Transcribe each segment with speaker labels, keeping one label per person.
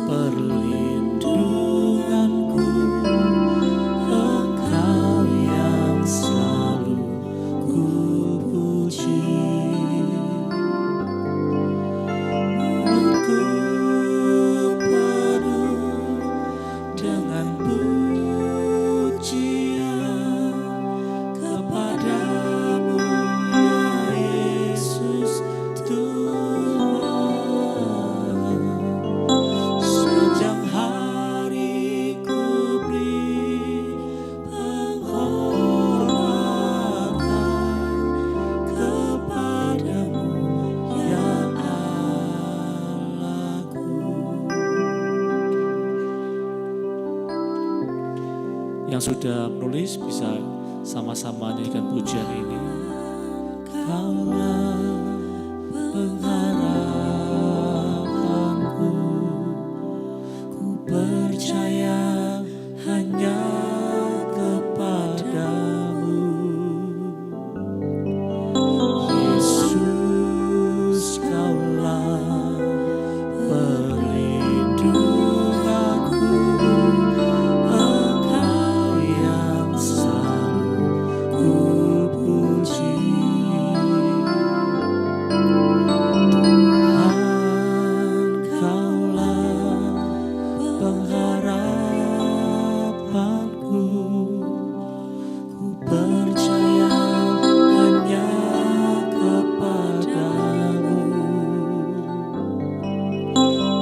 Speaker 1: perlindunganku, Engkau yang selalu ku puji. Mulutku penuh dengan pujian kepadamu, ya Yesus Tuhan. Sepanjang hari ku beri penghormatan kepadamu, ya Allahku. Yang sudah menulis bisa sama-sama nyanyikan pujian ini. Kaulah pengharapanku, ku percaya hanya kepadamu. Yesus, Kaulah perlindunganku, Engkau yang selalu ku puji. Tuhan, Kaulah pengharapanku, ku percaya hanya kepadamu.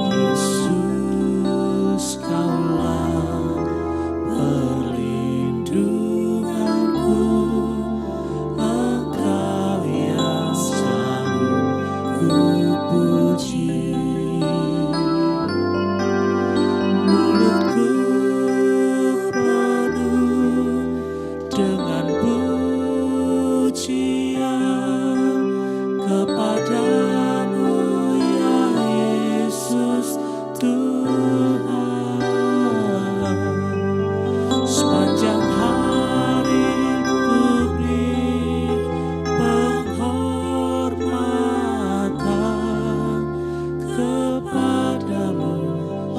Speaker 1: Yesus, Kaulah perlindunganku, Engkau yang selalu ku puji. Mulutku penuh dengan pujian kepadamu, ya Yesus Tuhan. Sepanjang hari ku beri penghormatan kepadamu,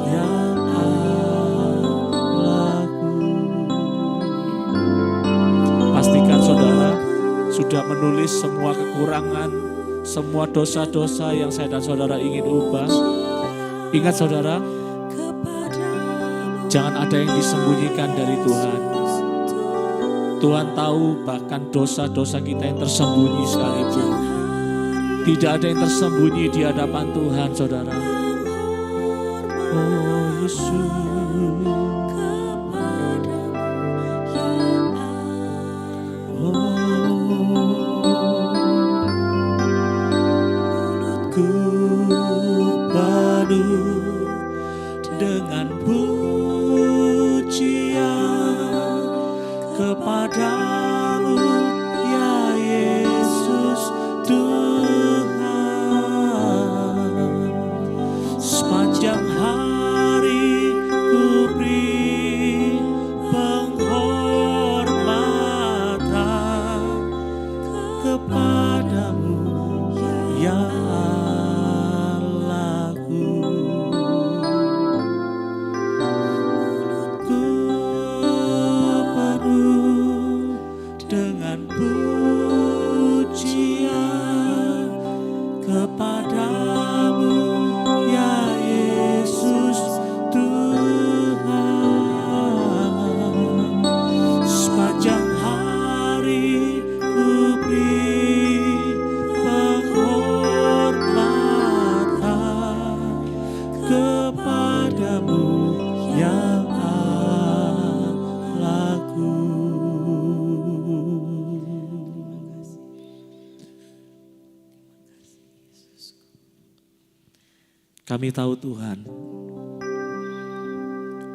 Speaker 1: ya Allahku. Pastikan saudara sudah menulis semua kekurangan, semua dosa-dosa yang saya dan saudara ingin ubah. Ingat saudara, jangan ada yang disembunyikan dari Tuhan. Tuhan tahu bahkan dosa-dosa kita yang tersembunyi sekalipun. Tidak ada yang tersembunyi di hadapan Tuhan, saudara. Oh Yesus. Mulutku penuh dengan pujian kepadamu, ya Yesus Tuhan. Sepanjang hari ku beri penghormatan kepadamu, ya Allahku. Mulutku penuh dengan pujian kepadamu, ya Yesus Tuhan. Sepanjang hari ku beri penghormatan kepadamu, ya Allahku. Kami tahu Tuhan,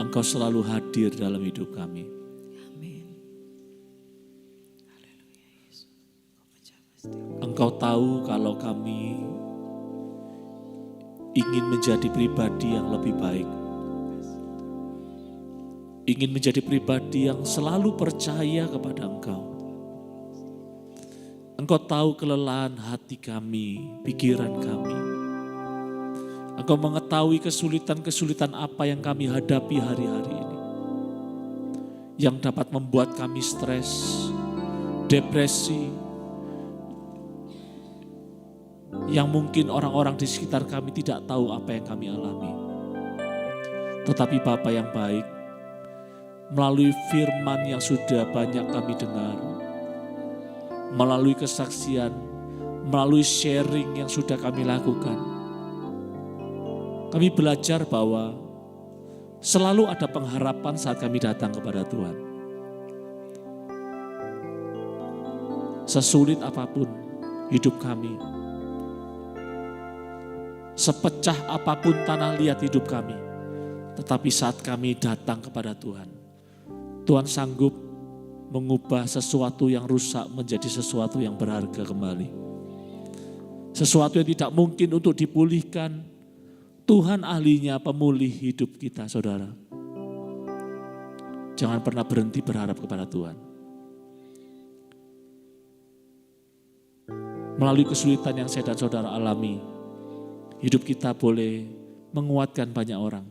Speaker 1: Engkau selalu hadir dalam hidup kami.
Speaker 2: Amin.
Speaker 1: Engkau tahu kalau kami ingin menjadi pribadi yang lebih baik. Ingin menjadi pribadi yang selalu percaya kepada Engkau. Engkau tahu kelelahan hati kami, pikiran kami. Engkau mengetahui kesulitan-kesulitan apa yang kami hadapi hari-hari ini. Yang dapat membuat kami stres, depresi. Yang mungkin orang-orang di sekitar kami tidak tahu apa yang kami alami. Tetapi Bapa yang baik, melalui firman yang sudah banyak kami dengar, melalui kesaksian, melalui sharing yang sudah kami lakukan, kami belajar bahwa selalu ada pengharapan saat kami datang kepada Tuhan. Sesulit apapun hidup kami, sepecah apapun tanah liat hidup kami, tetapi saat kami datang kepada Tuhan, Tuhan sanggup mengubah sesuatu yang rusak menjadi sesuatu yang berharga kembali. Sesuatu yang tidak mungkin untuk dipulihkan, Tuhan ahlinya pemulih hidup kita, saudara. Jangan pernah berhenti berharap kepada Tuhan. Melalui kesulitan yang saya dan saudara alami, hidup kita boleh menguatkan banyak orang,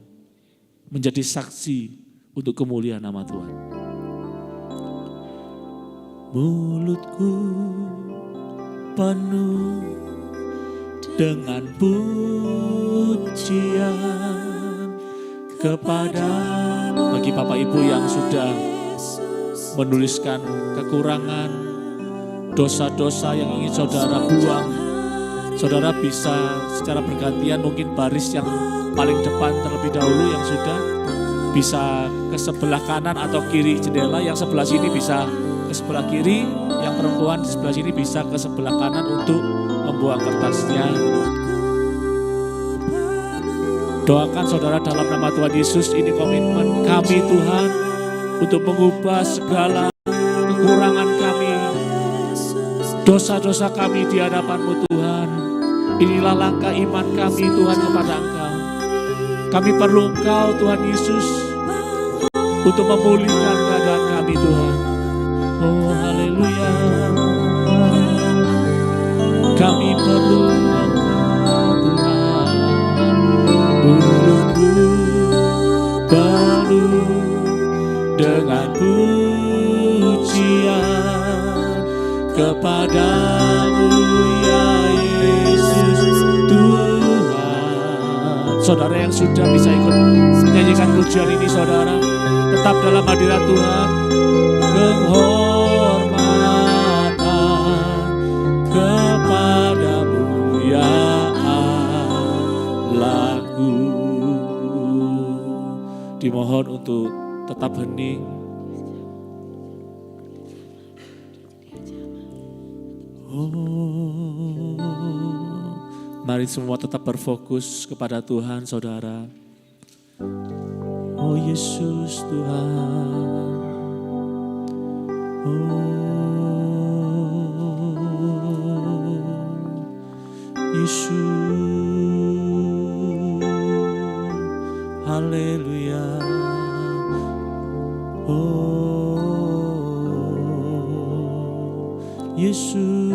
Speaker 1: menjadi saksi untuk kemuliaan nama Tuhan. Mulutku penuh dengan pujian kepada, bagi Bapak Ibu yang sudah menuliskan kekurangan, dosa-dosa yang ingin saudara buang, saudara bisa secara bergantian mungkin baris yang paling depan terlebih dahulu yang sudah bisa ke sebelah kanan atau kiri jendela, yang sebelah sini bisa ke sebelah kiri, yang perempuan di sebelah sini bisa ke sebelah kanan untuk membuang kertasnya. Doakan saudara dalam nama Tuhan Yesus, ini komitmen kami Tuhan untuk mengubah segala kekurangan kami, dosa-dosa kami di hadapan-Mu Tuhan. Inilah langkah iman kami Tuhan kepada Engkau. Kami perlu Engkau Tuhan Yesus untuk memulihkan keadaan kami Tuhan. Oh haleluya. Kami perlu Engkau Tuhan. Mulutku penuh dengan pujian kepadamu ya Yesus Tuhan. Saudara yang sudah bisa ikut menyanyikan pujian ini, saudara tetap dalam hadirat Tuhan. Penghormatan kepadamu ya Allahku. Dimohon untuk tetap hening. Mari semua tetap berfokus kepada Tuhan, saudara. Oh Yesus Tuhan. Oh Yesus. Haleluya. Oh Yesus.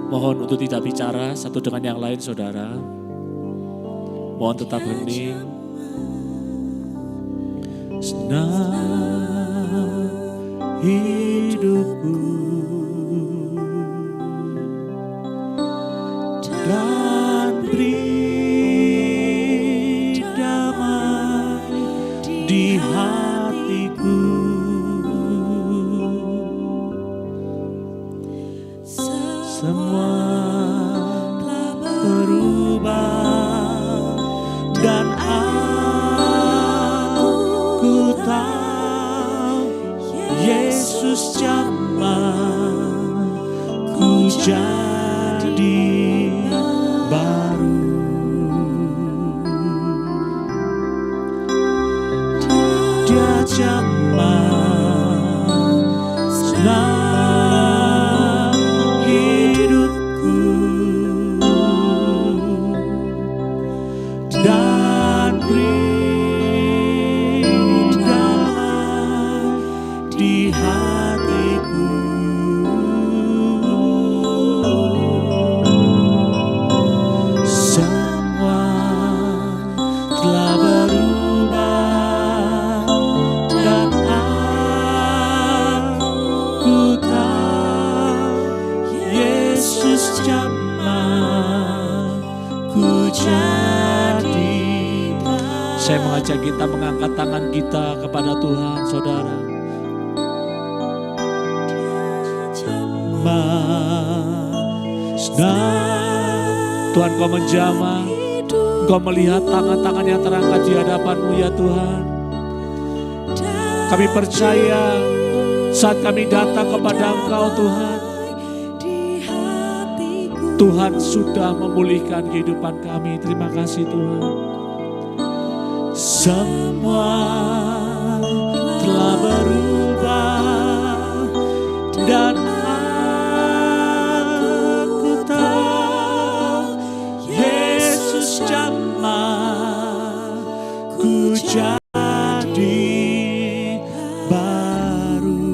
Speaker 1: Mohon untuk tidak bicara satu dengan yang lain, saudara. Mohon tetap hening. Senang hidupku dan beri damai di hatiku. Semua berubah dan aku tahu Yesus jamah ku jadi baru. Dia jamah dan beri damai di hatiku. Semua telah berubah dan aku tahu Yesus jamah ku jadi. Saya mengajak kita mengangkat tangan kita kepada Tuhan, saudara. Tuhan, Kau menjamah, Kau melihat tangan-tangan yang terangkat di hadapan-Mu ya Tuhan. Kami percaya saat kami datang kepada Engkau Tuhan, Tuhan sudah memulihkan kehidupan kami. Terima kasih Tuhan. Semua telah berubah dan aku tahu Yesus jamah ku jadi baru.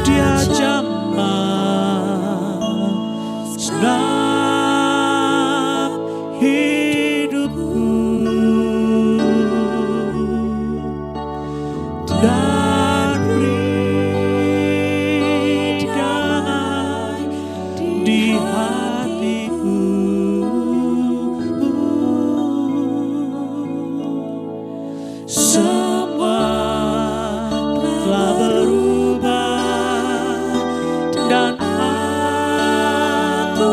Speaker 1: Dia jamah senang hidupku dan beri damai di hatiku. Semua telah berubah dan aku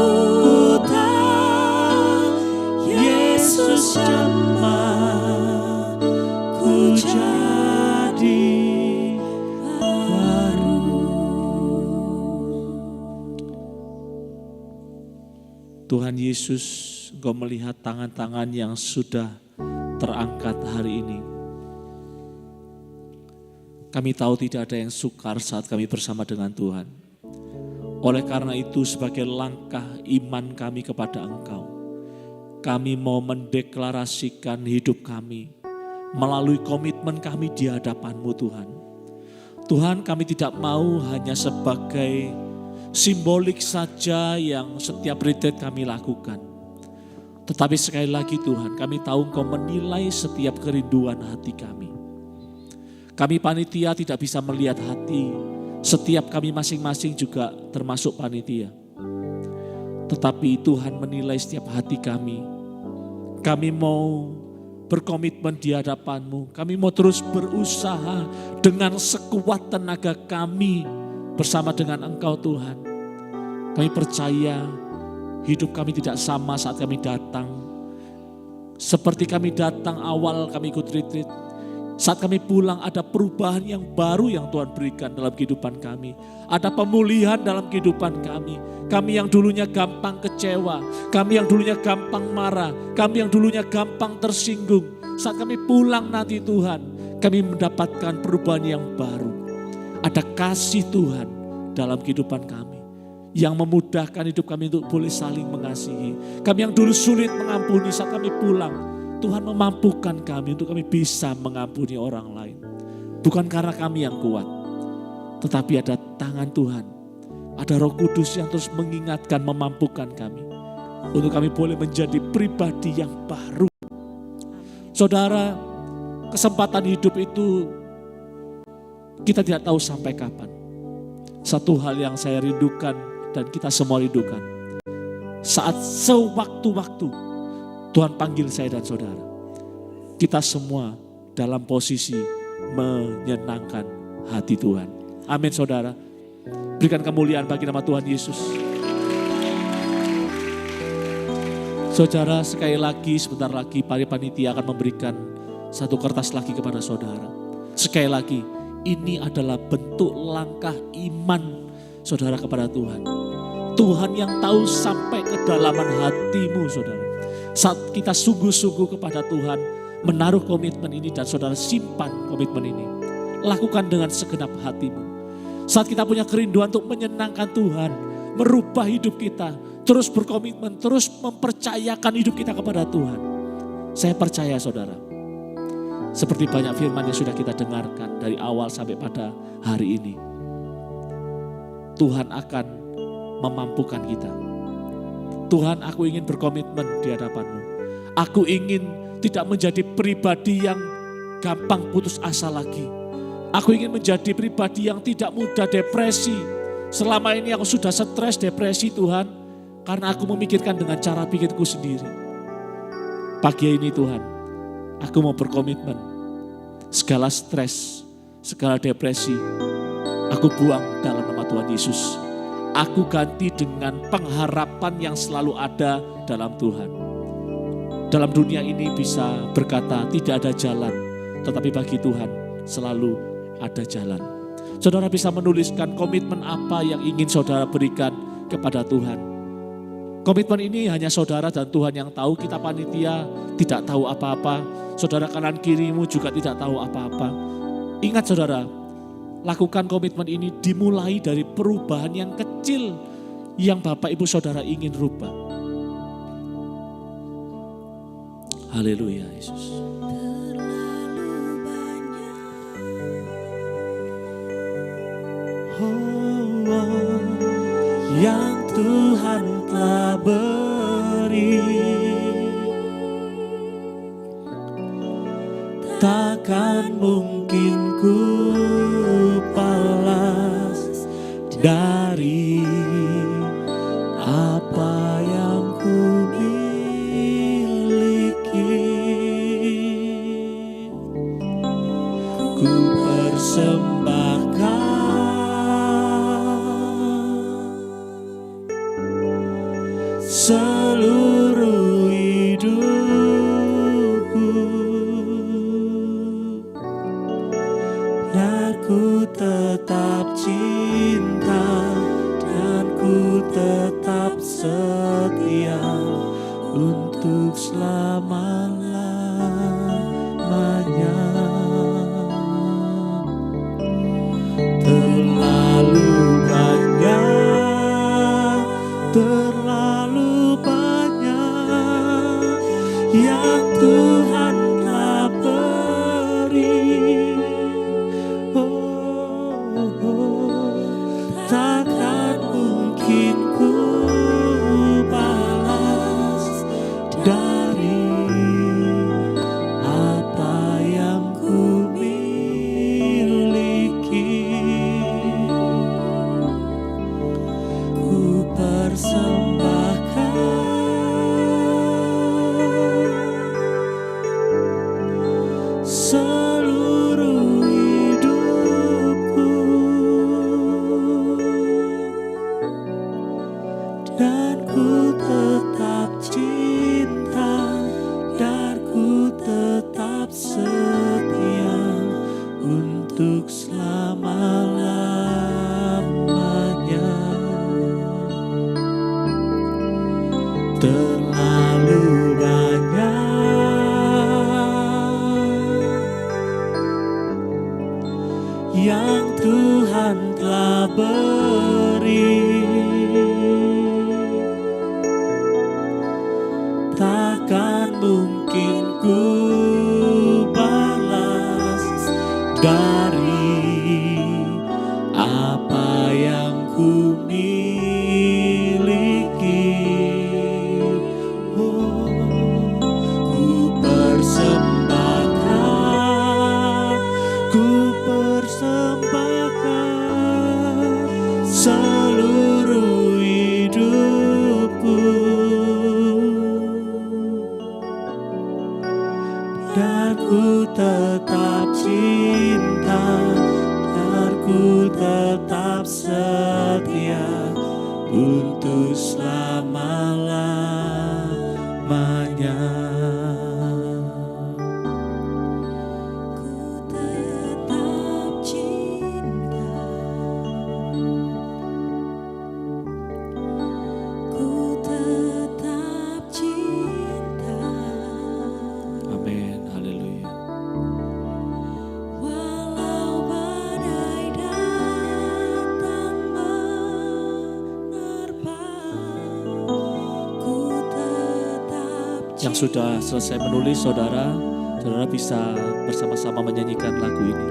Speaker 1: tahu Yesus jamah ku jadi baru. Tuhan Yesus, Engkau melihat tangan-tangan yang sudah terangkat hari ini. Kami tahu tidak ada yang sukar saat kami bersama dengan Tuhan. Oleh karena itu sebagai langkah iman kami kepada Engkau, kami mau mendeklarasikan hidup kami melalui komitmen kami di hadapan-Mu Tuhan. Tuhan, kami tidak mau hanya sebagai simbolik saja yang setiap retreat kami lakukan. Tetapi sekali lagi Tuhan, kami tahu Engkau menilai setiap kerinduan hati kami. Kami panitia tidak bisa melihat hati, setiap kami masing-masing juga termasuk panitia. Tetapi Tuhan menilai setiap hati kami. Kami mau berkomitmen di hadapan-Mu. Kami mau terus berusaha dengan sekuat tenaga kami bersama dengan Engkau Tuhan. Kami percaya hidup kami tidak sama saat kami datang. Seperti kami datang awal kami ikut retreat. Saat kami pulang ada perubahan yang baru yang Tuhan berikan dalam kehidupan kami. Ada pemulihan dalam kehidupan kami. Kami yang dulunya gampang kecewa. Kami yang dulunya gampang marah. Kami yang dulunya gampang tersinggung. Saat kami pulang nanti Tuhan, kami mendapatkan perubahan yang baru. Ada kasih Tuhan dalam kehidupan kami. Yang memudahkan hidup kami untuk boleh saling mengasihi. Kami yang dulu sulit mengampuni saat kami pulang. Tuhan memampukan kami untuk kami bisa mengampuni orang lain. Bukan karena kami yang kuat. Tetapi ada tangan Tuhan. Ada Roh Kudus yang terus mengingatkan, memampukan kami. Untuk kami boleh menjadi pribadi yang baru. Saudara, kesempatan hidup itu kita tidak tahu sampai kapan. Satu hal yang saya rindukan dan kita semua rindukan. Saat sewaktu-waktu Tuhan panggil saya dan saudara. Kita semua dalam posisi menyenangkan hati Tuhan. Amin saudara. Berikan kemuliaan bagi nama Tuhan Yesus. Saudara, sekali lagi, sebentar lagi para panitia akan memberikan satu kertas lagi kepada saudara. Sekali lagi, ini adalah bentuk langkah iman saudara kepada Tuhan. Tuhan yang tahu sampai kedalaman hatimu saudara. Saat kita sungguh-sungguh kepada Tuhan, menaruh komitmen ini dan saudara simpan komitmen ini. Lakukan dengan segenap hatimu. Saat kita punya kerinduan untuk menyenangkan Tuhan, merubah hidup kita, terus berkomitmen, terus mempercayakan hidup kita kepada Tuhan. Saya percaya saudara, seperti banyak firman yang sudah kita dengarkan dari awal sampai pada hari ini, Tuhan akan memampukan kita. Tuhan, aku ingin berkomitmen di hadapan-Mu. Aku ingin tidak menjadi pribadi yang gampang putus asa lagi. Aku ingin menjadi pribadi yang tidak mudah depresi. Selama ini aku sudah stres, depresi Tuhan, karena aku memikirkan dengan cara pikirku sendiri. Pagi ini Tuhan, aku mau berkomitmen. Segala stres, segala depresi, aku buang dalam nama Tuhan Yesus. Aku ganti dengan pengharapan yang selalu ada dalam Tuhan. Dalam dunia ini bisa berkata tidak ada jalan, tetapi bagi Tuhan selalu ada jalan. Saudara bisa menuliskan komitmen apa yang ingin saudara berikan kepada Tuhan. Komitmen ini hanya saudara dan Tuhan yang tahu. Kita panitia tidak tahu apa-apa. Saudara kanan kirimu juga tidak tahu apa-apa. Ingat saudara, lakukan komitmen ini dimulai dari perubahan yang kecil yang Bapak Ibu Saudara ingin rubah. Haleluya Yesus. Yang Tuhan telah beri, takkan mungkin ku balas dari apa yang ku miliki. Ku persembahkan seluruh hidupku, dan ku tetap cinta, dan ku tetap setia untuk selama-lamanya. Terlalu banyak yang Tuhan telah beri. Takkan mungkin ku balas dari apa yang ku miliki. Ku persembahkan seluruh hidupku, dan ku tetap cinta, dan ku tetap setia untuk selama-lamanya. Terlalu banyak yang Tuhan telah beri, takkan mungkin ku balas dari apa yang ku miliki. Ku persembahkan seluruh hidupku, dan ku tetap cinta, dan ku tetap setia untuk selama-lamanya. Yang sudah selesai menulis, saudara bisa bersama-sama menyanyikan lagu ini.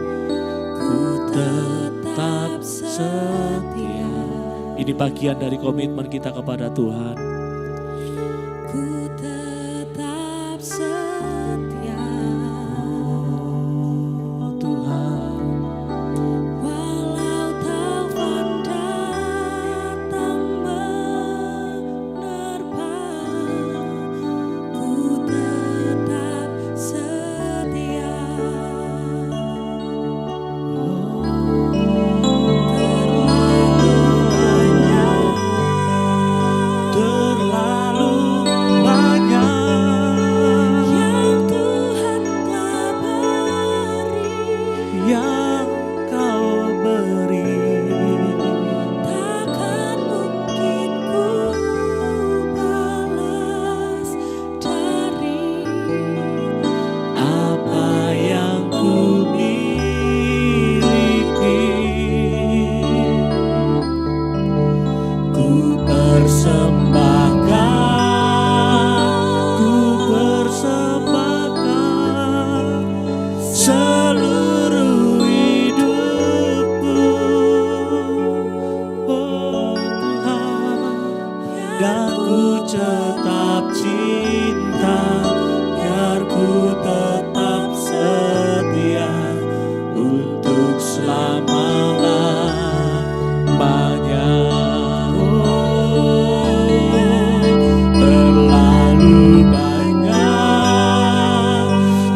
Speaker 1: Ku tetap setia. Ini bagian dari komitmen kita kepada Tuhan.
Speaker 2: Ku tetap setia,
Speaker 1: Oh Tuhan,
Speaker 2: walau taufan datang menerpa. Ku tetap setia.
Speaker 1: terlalu banyak
Speaker 2: Yang Tuhan telah beri,
Speaker 1: yang Kau beri.
Speaker 2: takkan mungkin ku balas dari
Speaker 1: Apa yang ku miliki, ku persembahkan seluruh hidupku, oh Tuhan, dan ku tetap cinta, biar ku tetap setia untuk selama-lamanya.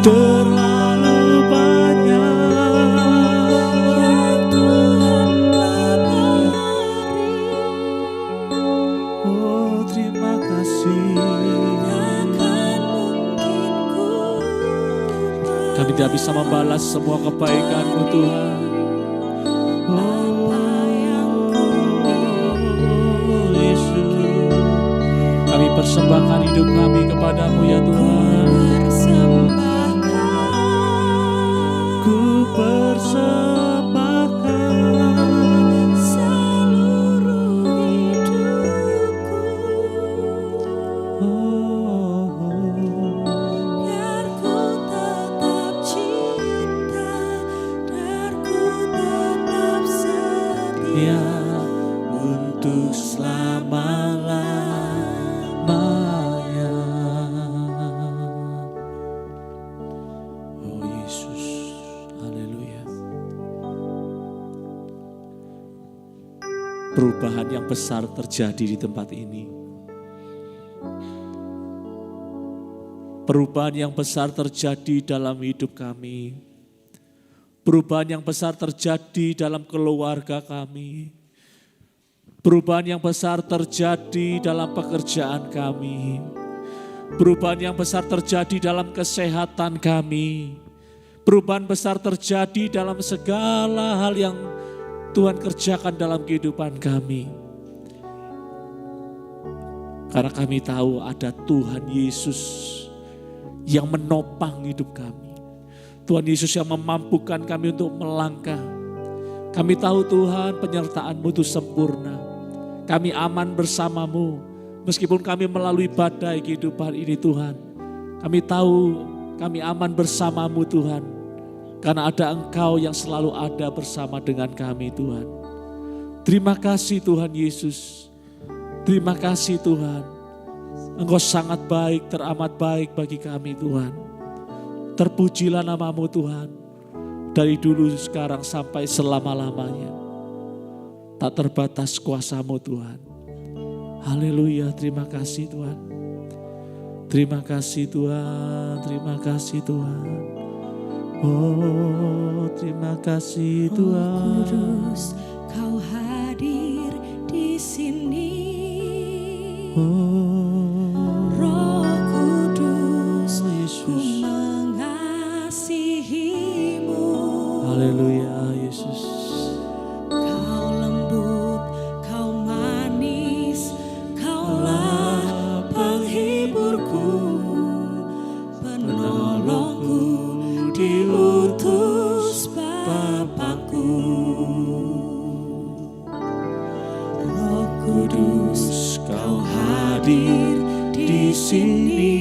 Speaker 1: Terlalu banyak
Speaker 2: yang Tuhan telah beri,
Speaker 1: oh terima kasih.
Speaker 2: takkan mungkin ku
Speaker 1: Kami tidak bisa membalas semua kebaikan-Mu Tuhan. Oh Yesus, kami persembahkan hidup kami kepadamu ya Tuhan. Ku persembahkan
Speaker 2: seluruh hidupku, biar ku tetap cinta, biar ku tetap setia.
Speaker 1: ya untuk selama-lamanya. Oh Yesus, haleluya. Perubahan yang besar terjadi di tempat ini. Perubahan yang besar terjadi dalam hidup kami. Perubahan yang besar terjadi dalam keluarga kami. Perubahan yang besar terjadi dalam pekerjaan kami. Perubahan yang besar terjadi dalam kesehatan kami. Perubahan besar terjadi dalam segala hal yang Tuhan kerjakan dalam kehidupan kami. Karena kami tahu ada Tuhan Yesus yang menopang hidup kami. Tuhan Yesus yang memampukan kami untuk melangkah. Kami tahu Tuhan penyertaan-Mu itu sempurna. Kami aman bersama-Mu. Meskipun kami melalui badai kehidupan ini Tuhan. Kami tahu kami aman bersama-Mu Tuhan. Karena ada Engkau yang selalu ada bersama dengan kami Tuhan. Terima kasih Tuhan Yesus. Terima kasih Tuhan. Engkau sangat baik, teramat baik bagi kami Tuhan. Terpujilah nama-Mu Tuhan. Dari dulu sekarang sampai selama-lamanya. Tak terbatas kuasa-Mu Tuhan. Haleluya, terima kasih Tuhan. Terima kasih Tuhan, terima kasih Tuhan. Oh, terima kasih Tuhan.
Speaker 2: Roh Kudus, Kau hadir di sini. Roh Kudus, ku mengasihi-Mu.
Speaker 1: Haleluya Yesus.
Speaker 2: Kau lembut, Kau manis, Kaulah penghiburku, penolongku, diutus Bapakku. Roh Kudus, Kau hadir
Speaker 1: sini.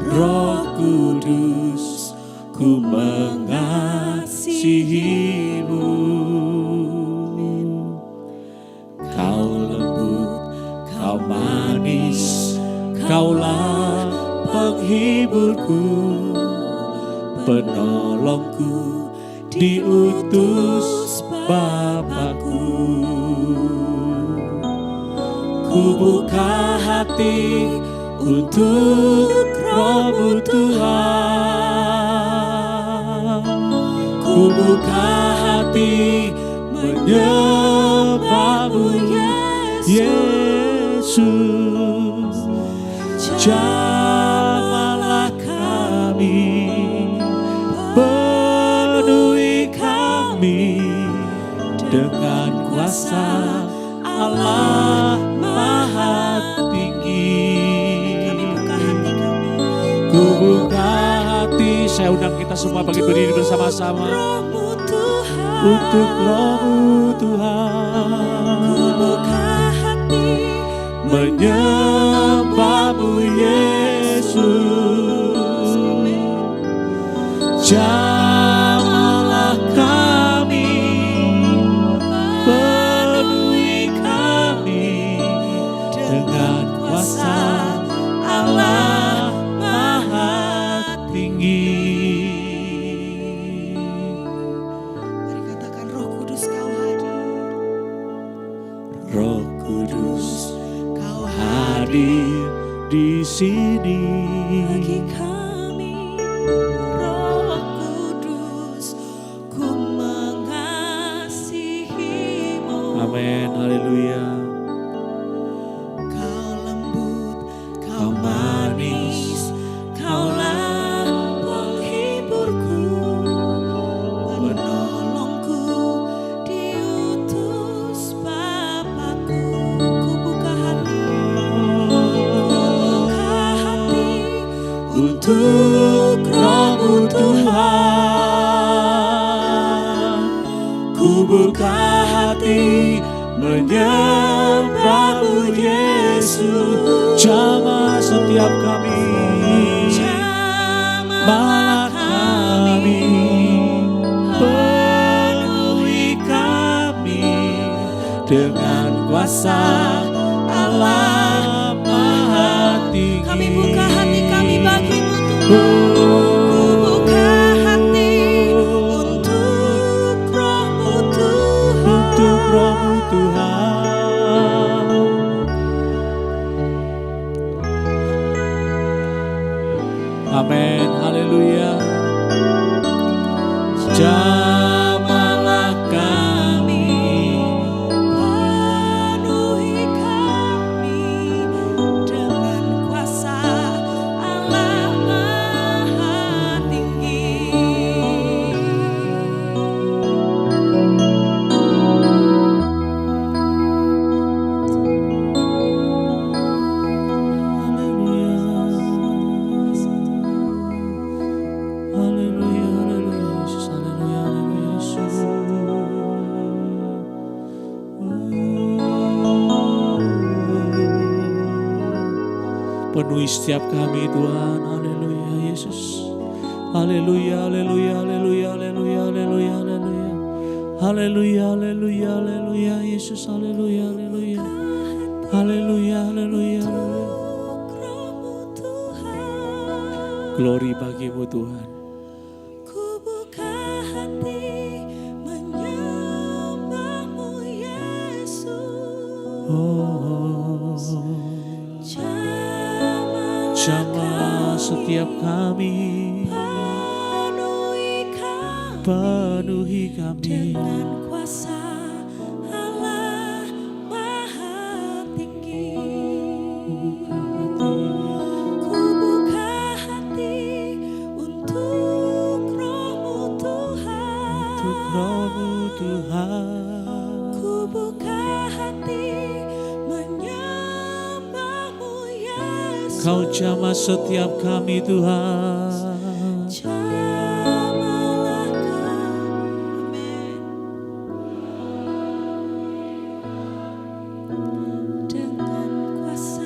Speaker 1: Roh Kudus, ku mengasihimu. Kau lembut, kau manis, kaulah penghiburku, penolongku, diutus Bapakku. Ku buka hati untuk Roh-Mu Tuhan. Ku buka hati menyembah-Mu Yesus. Jamahlah kami, penuhi kami dengan kuasa Allah Maha Tinggi. Ku buka hati, saya undang kita semua bagi berdiri bersama-sama untuk Roh-Mu Tuhan.
Speaker 2: Ku buka hati
Speaker 1: menyembah-Mu Yesus. Jamahlah kami, penuhi kami dengan kuasa Allah Maha Tinggi.
Speaker 2: Mari katakan, Roh Kudus Kau hadir.
Speaker 1: Roh Kudus, Kau hadir di sini.
Speaker 2: Bagi kami, Roh Kudus, ku mengasihimu.
Speaker 1: Amin, haleluya.
Speaker 2: Kau lembut, Kau manis, Kaulah penghiburku, penolongku, diutus Bapakku. Ku buka hati
Speaker 1: untuk Roh-Mu Tuhan. Ku buka hati menyembah-Mu Yesus. Jamah setiap kami, jamah kami, penuhi kami dengan kuasa Allah Maha Tinggi.
Speaker 2: Kami buka hati kami bagi-Mu Tuhan. Ku buka hati untuk Roh-Mu Tuhan.
Speaker 1: Untuk Roh-Mu Tuhan. Amin, haleluya. Jamahlah kami,
Speaker 2: Penuhi kami dengan kuasa Allah Maha Tinggi.
Speaker 1: haleluya, haleluya, Yesus, haleluya, haleluya, Yesus. Penuhi setiap kami Tuhan, haleluya Yesus. Haleluya, haleluya, haleluya, haleluya, haleluya, haleluya. Haleluya, haleluya, haleluya, Yesus, haleluya, haleluya. Haleluya, haleluya, haleluya.
Speaker 2: Roh-Mu Tuhan.
Speaker 1: Glory bagi-Mu Tuhan.
Speaker 2: Ku buka hati menyembah-Mu Yesus.
Speaker 1: Jamah setiap kami, penuhi kami
Speaker 2: dengan kuasa Allah Maha Tinggi. Ku buka hati untuk Roh-Mu Tuhan.
Speaker 1: untuk Roh-Mu Tuhan.
Speaker 2: Ku buka hati menyembah-Mu Yesus.
Speaker 1: Kau jamah setiap kami Tuhan.
Speaker 2: Jamahlah kami. Amin. Dengan kuasa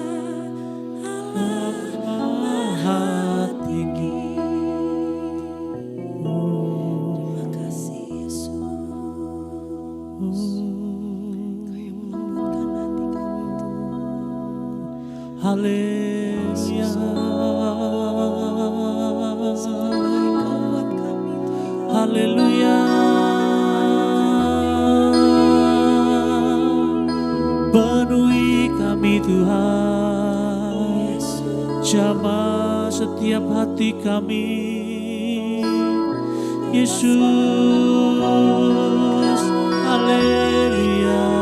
Speaker 1: Haleluya. Haleluya. Penuhi kami Tuhan, jamah setiap hati kami, Yesus. Haleluya.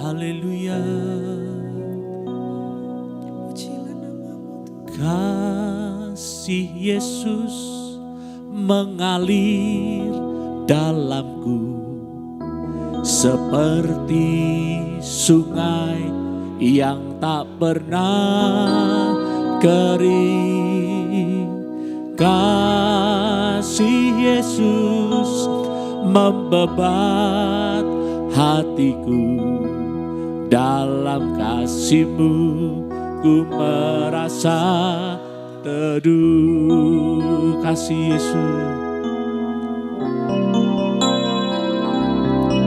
Speaker 1: Haleluya. Kasih Yesus mengalir dalamku seperti sungai yang tak pernah kering. Kasih Yesus membebat hatiku, dalam kasih-Mu ku merasa teduh. Kasih Yesus,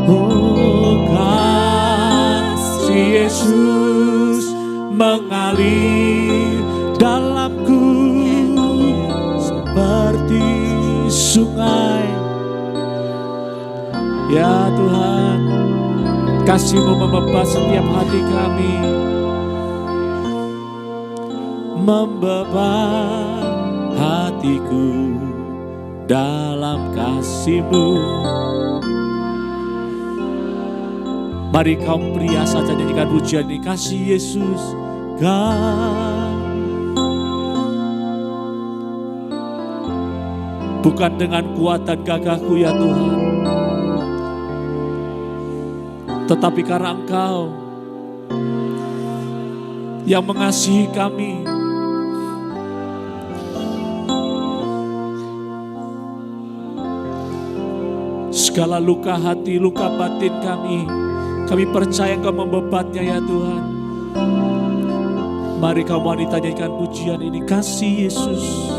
Speaker 1: oh kasih Yesus mengalir dalamku seperti sungai. Ya Tuhan, kasih-Mu membebat setiap hati kami, membebat hatiku dalam kasih-Mu. Mari kaum pria saja nyanyikan pujian ini. Kasih Yesus, bukan dengan kuat dan gagahku ya Tuhan, tetapi karena Engkau yang mengasihi kami. Segala luka hati, luka batin kami percaya Engkau membebatnya ya Tuhan. Mari kaum wanita nyanyikan pujian ini. Kasih Yesus,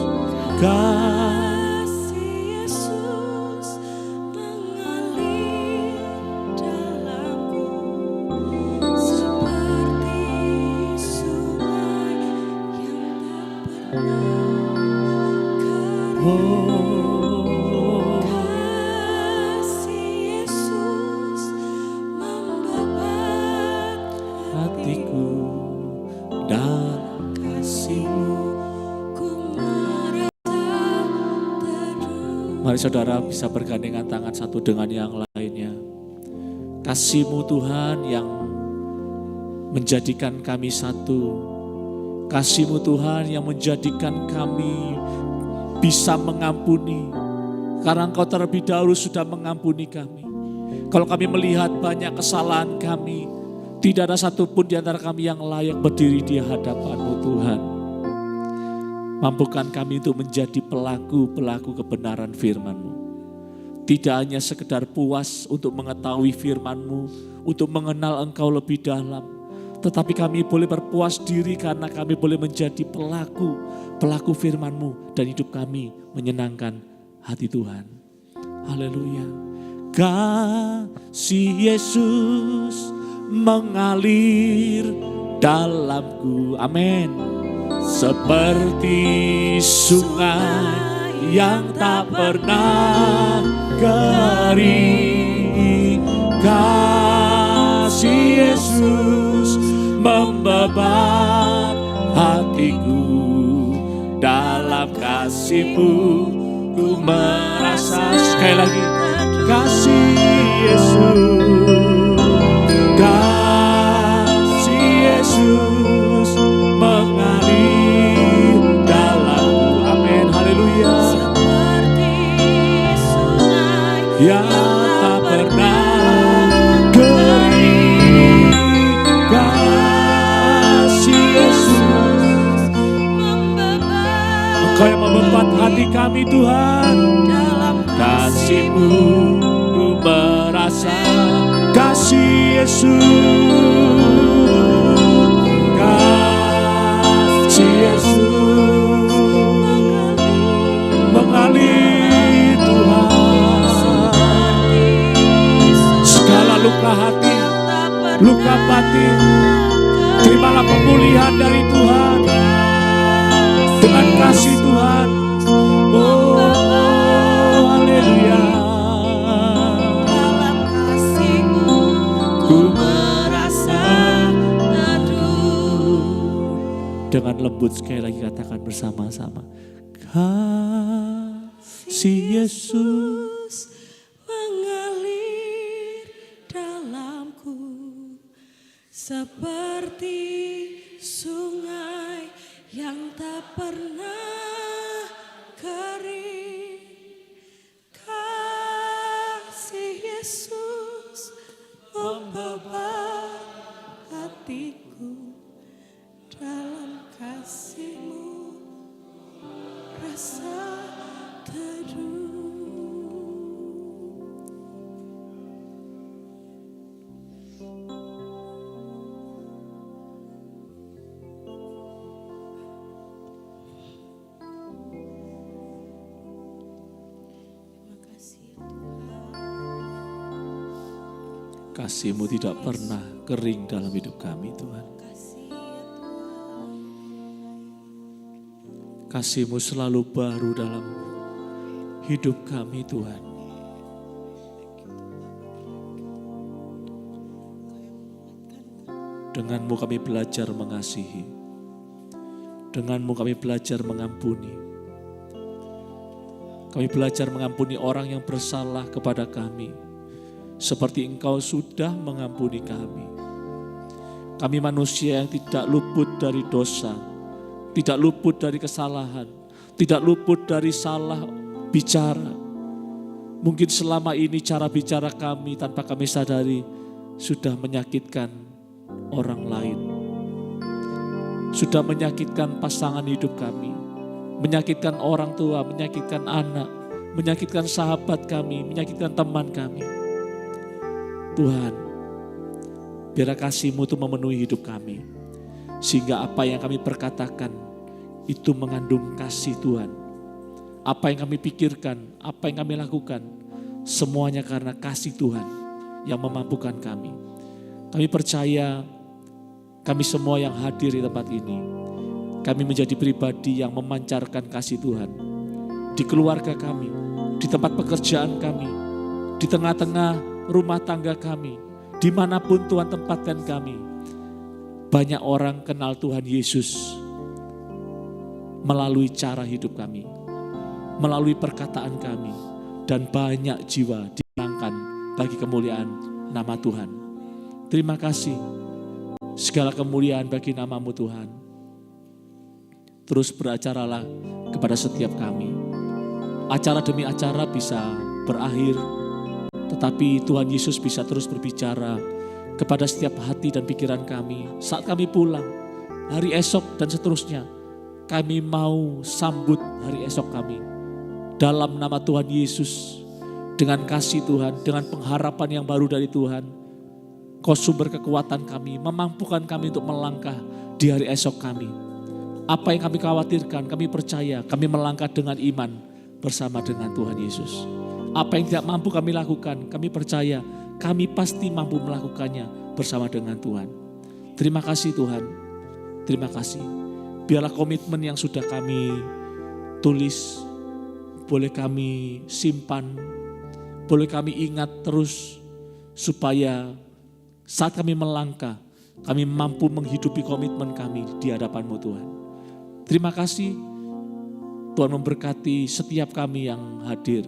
Speaker 1: mari saudara bisa bergandengan tangan satu dengan yang lainnya. Kasih-Mu Tuhan yang menjadikan kami satu. Kasih-Mu Tuhan yang menjadikan kami bisa mengampuni. Karena Engkau terlebih dahulu sudah mengampuni kami. Kalau kami melihat banyak kesalahan kami, tidak ada satupun di antara kami yang layak berdiri di hadapan-Mu Tuhan. Mampukan kami untuk menjadi pelaku-pelaku kebenaran firman-Mu. Tidak hanya sekedar puas untuk mengetahui firman-Mu, untuk mengenal Engkau lebih dalam. Tetapi kami boleh berpuas diri karena kami boleh menjadi pelaku firman-Mu. Dan hidup kami menyenangkan hati Tuhan. Haleluya. Kasih Yesus mengalir dalamku. Amin. Seperti sungai yang tak pernah kering. Kasih Yesus membebat hatiku dalam dalam kasih-Mu ku merasa. Sekali lagi, kasih Yesus, kasih Yesus mengalir dalamku. Amin, haleluya.
Speaker 2: Seperti sungai
Speaker 1: Yang tak pernah kering, kasih Yesus, Engkau yang membebat hati kami Tuhan.
Speaker 2: dalam
Speaker 1: Kasih-Mu ku merasa, kasih Yesus, kasih Yesus mengalir Tuhan. Segala luka hati, luka batin, terimalah pemulihan dari Tuhan dengan kasih Tuhan. Oh, haleluya.
Speaker 2: dalam kasih-Mu ku merasa teduh.
Speaker 1: Dengan lembut sekali lagi katakan bersama-sama. Kasih Yesus
Speaker 2: mengalir dalamku seperti sungai yang tak pernah kering. Kasih Yesus membebat hatiku, dalam kasih-Mu rasa teduh. Terima kasih Tuhan.
Speaker 1: kasih-Mu tidak pernah kering dalam hidup kami Tuhan.
Speaker 2: Kasih
Speaker 1: Kasih-Mu selalu baru dalam hidup kami Tuhan. Dengan-Mu kami belajar mengasihi. Dengan-Mu kami belajar mengampuni. Kami belajar mengampuni orang yang bersalah kepada kami, seperti Engkau sudah mengampuni kami. Kami manusia yang tidak luput dari dosa, tidak luput dari kesalahan, tidak luput dari salah bicara. Mungkin selama ini cara bicara kami tanpa kami sadari sudah menyakitkan orang lain. Sudah menyakitkan pasangan hidup kami, menyakitkan orang tua, menyakitkan anak, menyakitkan sahabat kami, menyakitkan teman kami. Tuhan, biar kasih-Mu itu memenuhi hidup kami, sehingga apa yang kami perkatakan itu mengandung kasih Tuhan. Apa yang kami pikirkan, apa yang kami lakukan, semuanya karena kasih Tuhan yang memampukan kami. Kami percaya kami semua yang hadir di tempat ini, kami menjadi pribadi yang memancarkan kasih Tuhan. Di keluarga kami, di tempat pekerjaan kami, di tengah-tengah rumah tangga kami, dimanapun Tuhan tempatkan kami. Banyak orang kenal Tuhan Yesus melalui cara hidup kami, melalui perkataan kami, dan banyak jiwa dimenangkan bagi kemuliaan nama Tuhan. Terima kasih, segala kemuliaan bagi nama-Mu Tuhan. Terus beracaralah kepada setiap kami. Acara demi acara bisa berakhir, tetapi Tuhan Yesus bisa terus berbicara kepada setiap hati dan pikiran kami. Saat kami pulang, hari esok dan seterusnya, kami mau sambut hari esok kami dalam nama Tuhan Yesus. Dengan kasih Tuhan, dengan pengharapan yang baru dari Tuhan, Kau sumber kekuatan kami, memampukan kami untuk melangkah di hari esok kami. Apa yang kami khawatirkan, kami percaya, kami melangkah dengan iman bersama dengan Tuhan Yesus. Apa yang tidak mampu kami lakukan, kami percaya, kami pasti mampu melakukannya bersama dengan Tuhan. Terima kasih Tuhan, terima kasih. Biarlah komitmen yang sudah kami tulis, boleh kami simpan, boleh kami ingat terus, supaya saat kami melangkah, kami mampu menghidupi komitmen kami di hadapan-Mu Tuhan. Terima kasih, Tuhan memberkati setiap kami yang hadir.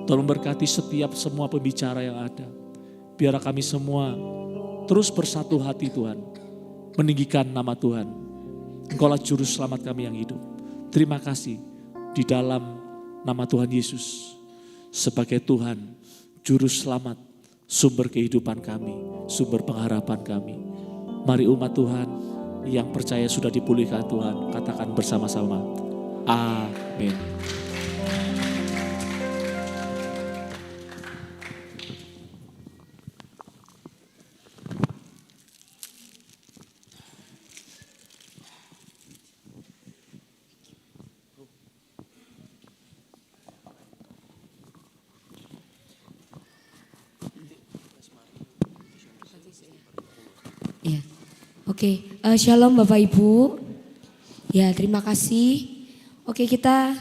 Speaker 1: Tuhan memberkati setiap semua pembicara yang ada. Biar kami semua terus bersatu hati Tuhan. Meninggikan nama Tuhan. Engkaulah juru selamat kami yang hidup. Terima kasih di dalam nama Tuhan Yesus. Sebagai Tuhan, juru selamat, sumber kehidupan kami, sumber pengharapan kami. Mari umat Tuhan yang percaya sudah dipulihkan Tuhan, katakan bersama-sama. Amin.
Speaker 2: Ya, oke. Shalom Bapak Ibu. Ya, terima kasih. Oke, kita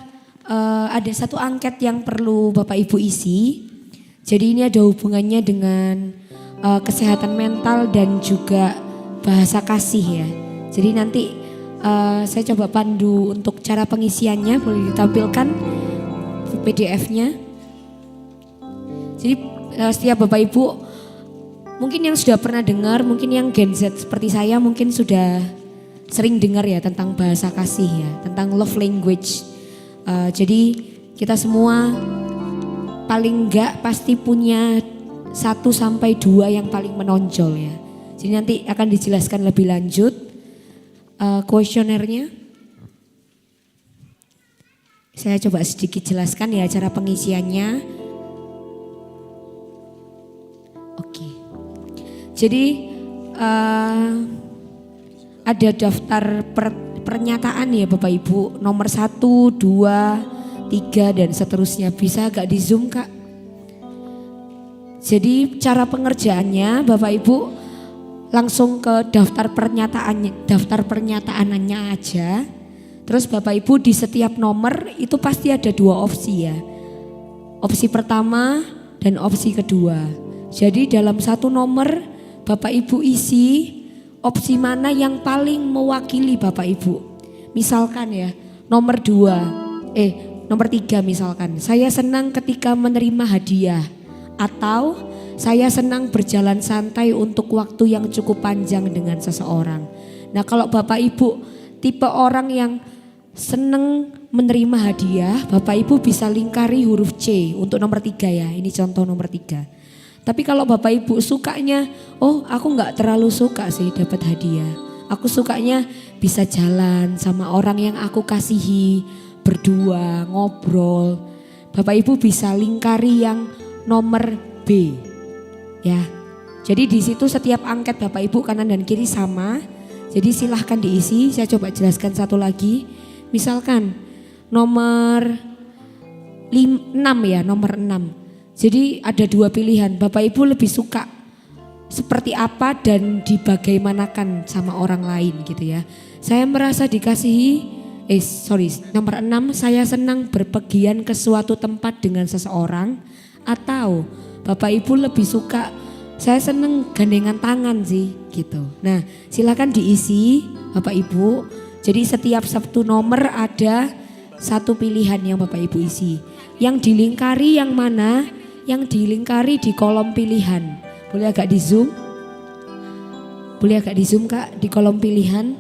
Speaker 2: ada satu angket yang perlu Bapak Ibu isi. Jadi ini ada hubungannya dengan kesehatan mental dan juga bahasa kasih ya. Jadi nanti saya coba pandu untuk cara pengisiannya, boleh ditampilkan PDF-nya. Jadi setiap Bapak Ibu, mungkin yang sudah pernah dengar, mungkin yang Gen Z seperti saya mungkin sudah sering dengar ya tentang bahasa kasih ya, tentang love language. Jadi kita semua paling enggak pasti punya 1 sampai 2 yang paling menonjol ya. Jadi nanti akan dijelaskan lebih lanjut kuesionernya. Saya coba sedikit jelaskan ya cara pengisiannya. Oke. Jadi ada daftar pernyataan ya Bapak Ibu, nomor 1, 2, 3 dan seterusnya. Bisa agak di zoom Kak? Jadi cara pengerjaannya Bapak Ibu langsung ke daftar pernyataannya aja. Terus Bapak Ibu di setiap nomor itu pasti ada 2 opsi ya. Opsi pertama dan opsi kedua. Jadi dalam satu nomor Bapak Ibu isi opsi mana yang paling mewakili Bapak Ibu. Misalkan ya nomor 3 misalkan. Saya senang ketika menerima hadiah. Atau saya senang berjalan santai untuk waktu yang cukup panjang dengan seseorang. Nah kalau Bapak Ibu tipe orang yang senang menerima hadiah, Bapak Ibu bisa lingkari huruf C untuk nomor 3 ya. Ini contoh nomor 3. Tapi kalau Bapak Ibu sukanya, oh aku gak terlalu suka sih dapat hadiah. Aku sukanya bisa jalan sama orang yang aku kasihi, berdua, ngobrol. Bapak Ibu bisa lingkari yang nomor B. Ya. Jadi di situ setiap angket Bapak Ibu kanan dan kiri sama. Jadi silahkan diisi. Saya coba jelaskan satu lagi. Misalkan nomor 6 ya, nomor 6. Jadi ada 2 pilihan. Bapak Ibu lebih suka seperti apa dan dibagaimanakan sama orang lain gitu ya. Saya merasa dikasihi. Nomor 6, saya senang berpergian ke suatu tempat dengan seseorang. Atau Bapak Ibu lebih suka, saya senang gandengan tangan sih gitu. Nah silakan diisi Bapak Ibu. Jadi setiap satu nomor ada 1 pilihan yang Bapak Ibu isi. Yang dilingkari yang mana? Yang dilingkari di kolom pilihan. Boleh agak di zoom? Boleh agak di zoom Kak di kolom pilihan?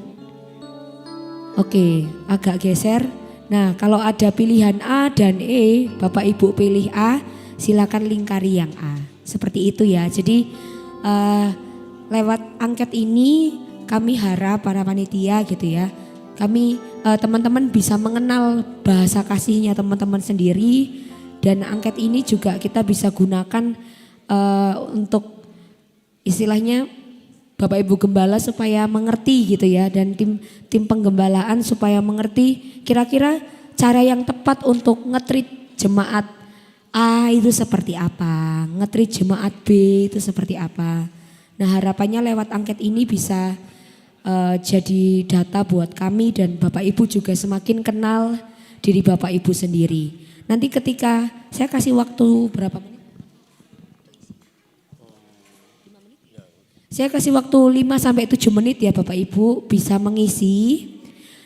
Speaker 2: Oke, agak geser. Nah kalau ada pilihan A dan E, Bapak Ibu pilih A, silakan lingkari yang A. Seperti itu ya. Jadi lewat angket ini kami harap para panitia gitu ya. Kami teman-teman bisa mengenal bahasa kasihnya teman-teman sendiri. Dan angket ini juga kita bisa gunakan untuk istilahnya Bapak Ibu Gembala supaya mengerti gitu ya. Dan tim penggembalaan supaya mengerti kira-kira cara yang tepat untuk nge-treat jemaat A itu seperti apa, nge-treat jemaat B itu seperti apa. Nah harapannya lewat angket ini bisa jadi data buat kami dan Bapak Ibu juga semakin kenal diri Bapak Ibu sendiri. Nanti ketika saya kasih waktu berapa menit? Saya kasih waktu 5 sampai 7 menit ya Bapak Ibu bisa mengisi.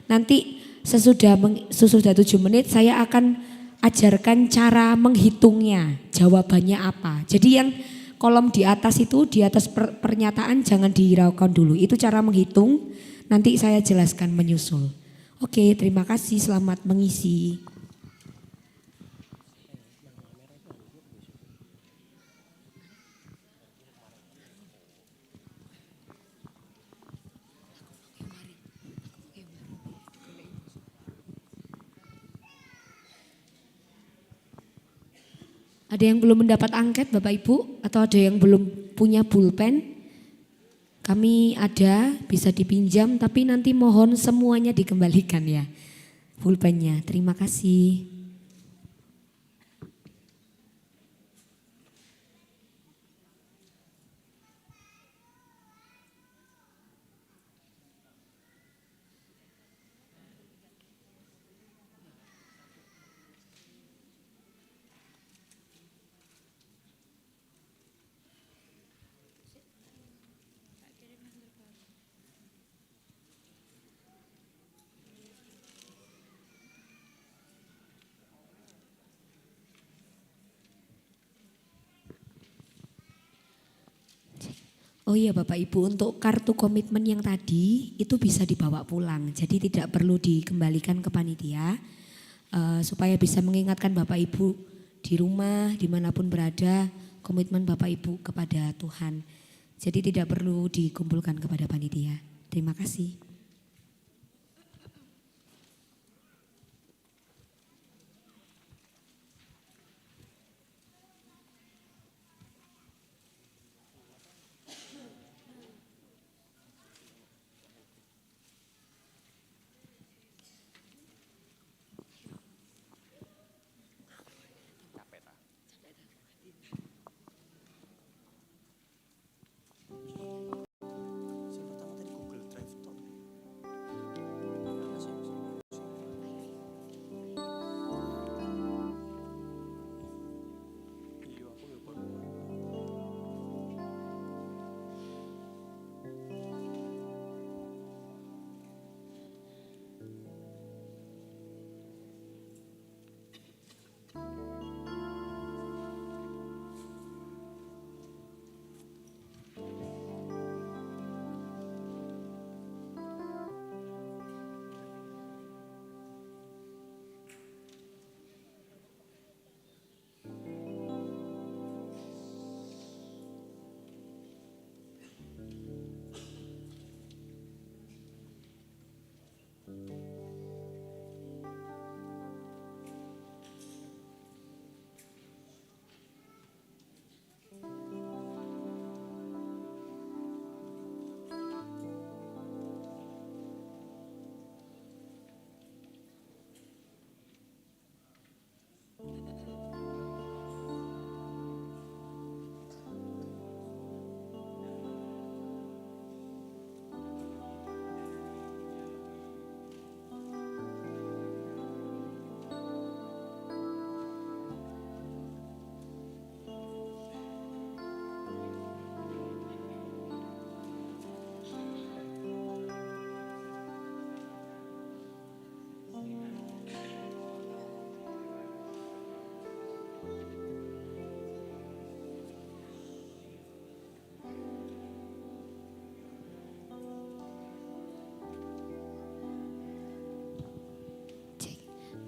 Speaker 2: Nanti sesudah 7 menit saya akan ajarkan cara menghitungnya, jawabannya apa. Jadi yang kolom di atas itu, di atas pernyataan jangan dihiraukan dulu. Itu cara menghitung, nanti saya jelaskan menyusul. Oke, terima kasih, selamat mengisi. Ada yang belum mendapat angket Bapak Ibu atau ada yang belum punya pulpen? Kami ada, bisa dipinjam tapi nanti mohon semuanya dikembalikan ya pulpennya. Terima kasih. Oh iya Bapak Ibu, untuk kartu komitmen yang tadi itu bisa dibawa pulang. Jadi tidak perlu dikembalikan ke panitia supaya bisa mengingatkan Bapak Ibu di rumah, dimanapun berada, komitmen Bapak Ibu kepada Tuhan. Jadi tidak perlu dikumpulkan kepada panitia. Terima kasih.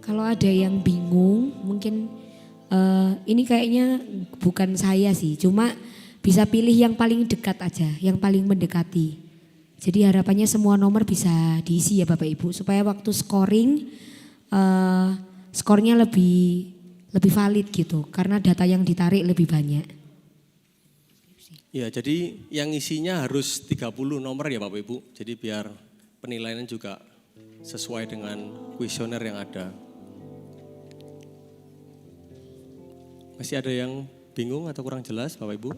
Speaker 2: Kalau ada yang bingung, mungkin ini kayaknya bukan saya sih, cuma bisa pilih yang paling dekat aja, yang paling mendekati. Jadi harapannya semua nomor bisa diisi ya Bapak Ibu, supaya waktu scoring skornya lebih valid gitu, karena data yang ditarik lebih banyak.
Speaker 3: Ya, jadi yang isinya harus 30 nomor ya Bapak Ibu, jadi biar penilaian juga sesuai dengan kuesioner yang ada. Masih ada yang bingung atau kurang jelas Bapak Ibu?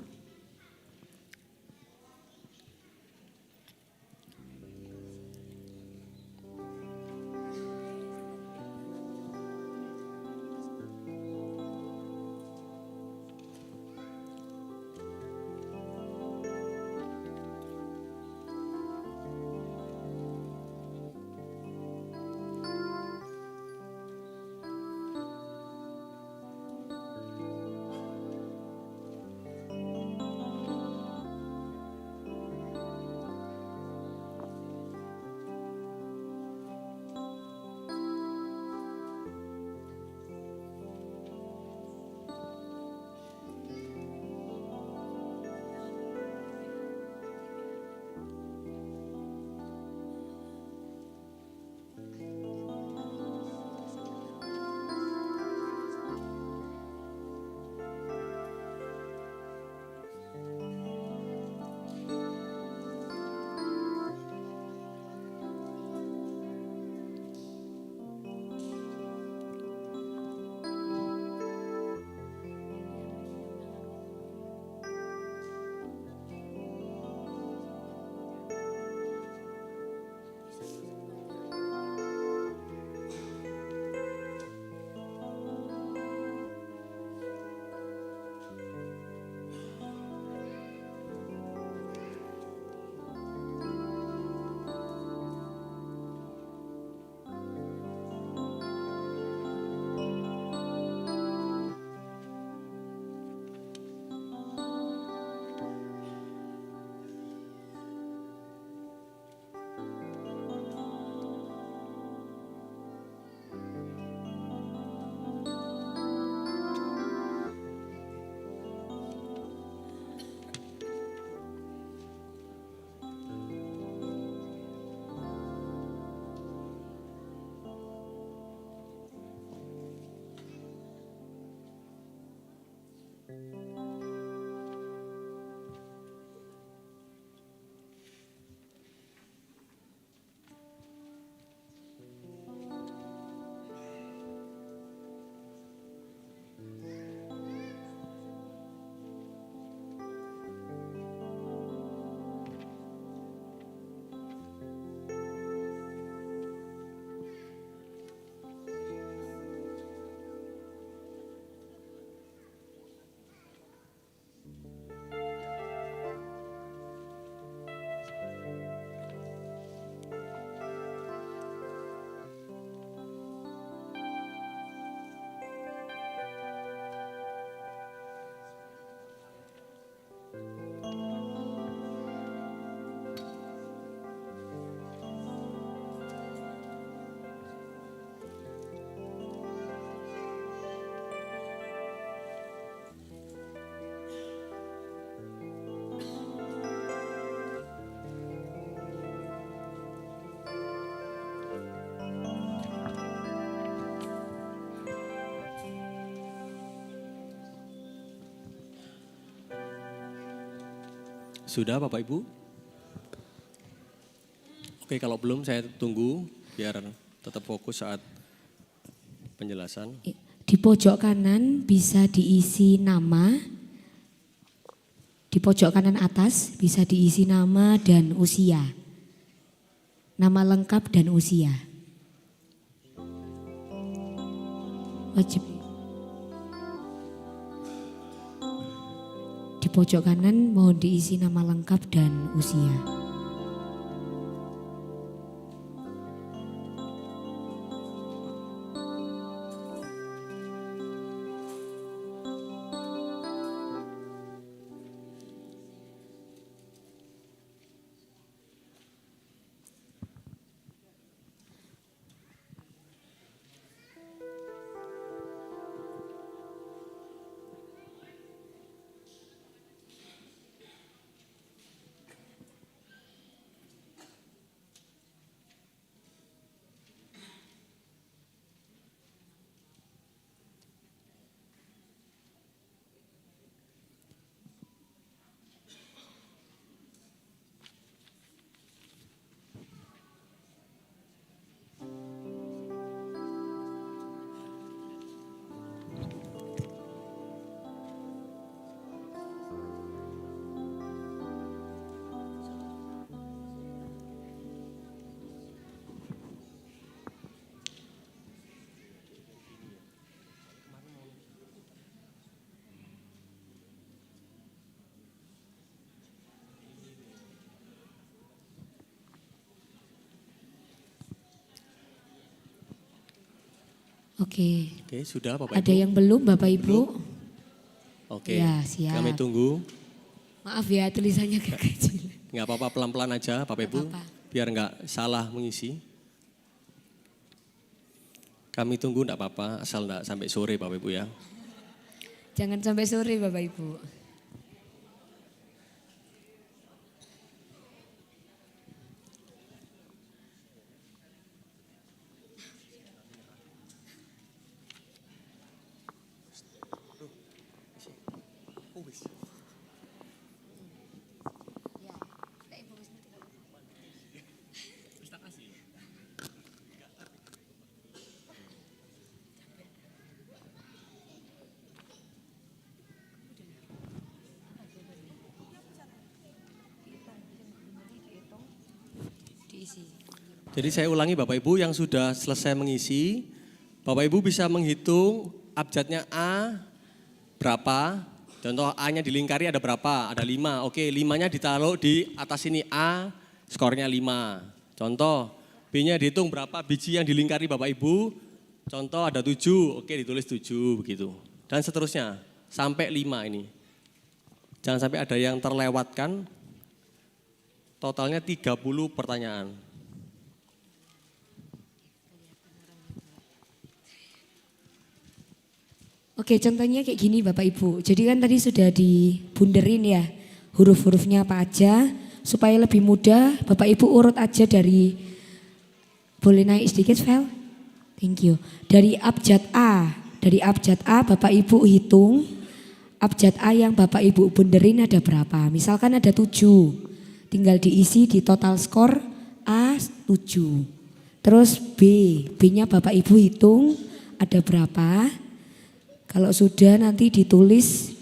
Speaker 3: Sudah Bapak Ibu? Oke, kalau belum saya tunggu biar tetap fokus saat penjelasan.
Speaker 2: Di pojok kanan bisa diisi nama, di pojok kanan atas bisa diisi nama dan usia. Nama lengkap dan usia. Wajib. Di pojok kanan mohon diisi nama lengkap dan usia. Oke,
Speaker 3: Sudah Bapak Ibu?
Speaker 2: ada yang belum Bapak Ibu?
Speaker 3: Oke,
Speaker 2: Ya, siap.
Speaker 3: kami tunggu.
Speaker 2: Maaf ya tulisannya kecil.
Speaker 3: Nggak apa-apa, pelan-pelan aja Bapak Ibu, biar nggak salah mengisi. Kami tunggu nggak apa-apa, asal nggak sampai sore Bapak Ibu ya.
Speaker 2: Jangan sampai sore Bapak Ibu.
Speaker 3: Jadi saya ulangi Bapak Ibu yang sudah selesai mengisi, Bapak Ibu bisa menghitung abjadnya A berapa, contoh A-nya dilingkari ada berapa, ada 5, oke 5-nya ditaruh di atas ini A, skornya 5. Contoh B-nya dihitung berapa biji yang dilingkari Bapak Ibu, contoh ada 7, oke ditulis 7 begitu. Dan seterusnya sampai 5 ini. Jangan sampai ada yang terlewatkan, totalnya 30 pertanyaan.
Speaker 2: Oke, contohnya kayak gini Bapak Ibu. Jadi kan tadi sudah dibunderin ya huruf-hurufnya apa aja. Supaya lebih mudah Bapak Ibu urut aja dari, boleh naik sedikit Vel? Thank you. Dari abjad A Bapak Ibu hitung abjad A yang Bapak Ibu benerin ada berapa. Misalkan ada 7, tinggal diisi di total skor A 7. Terus B-nya Bapak Ibu hitung ada berapa. Kalau sudah nanti ditulis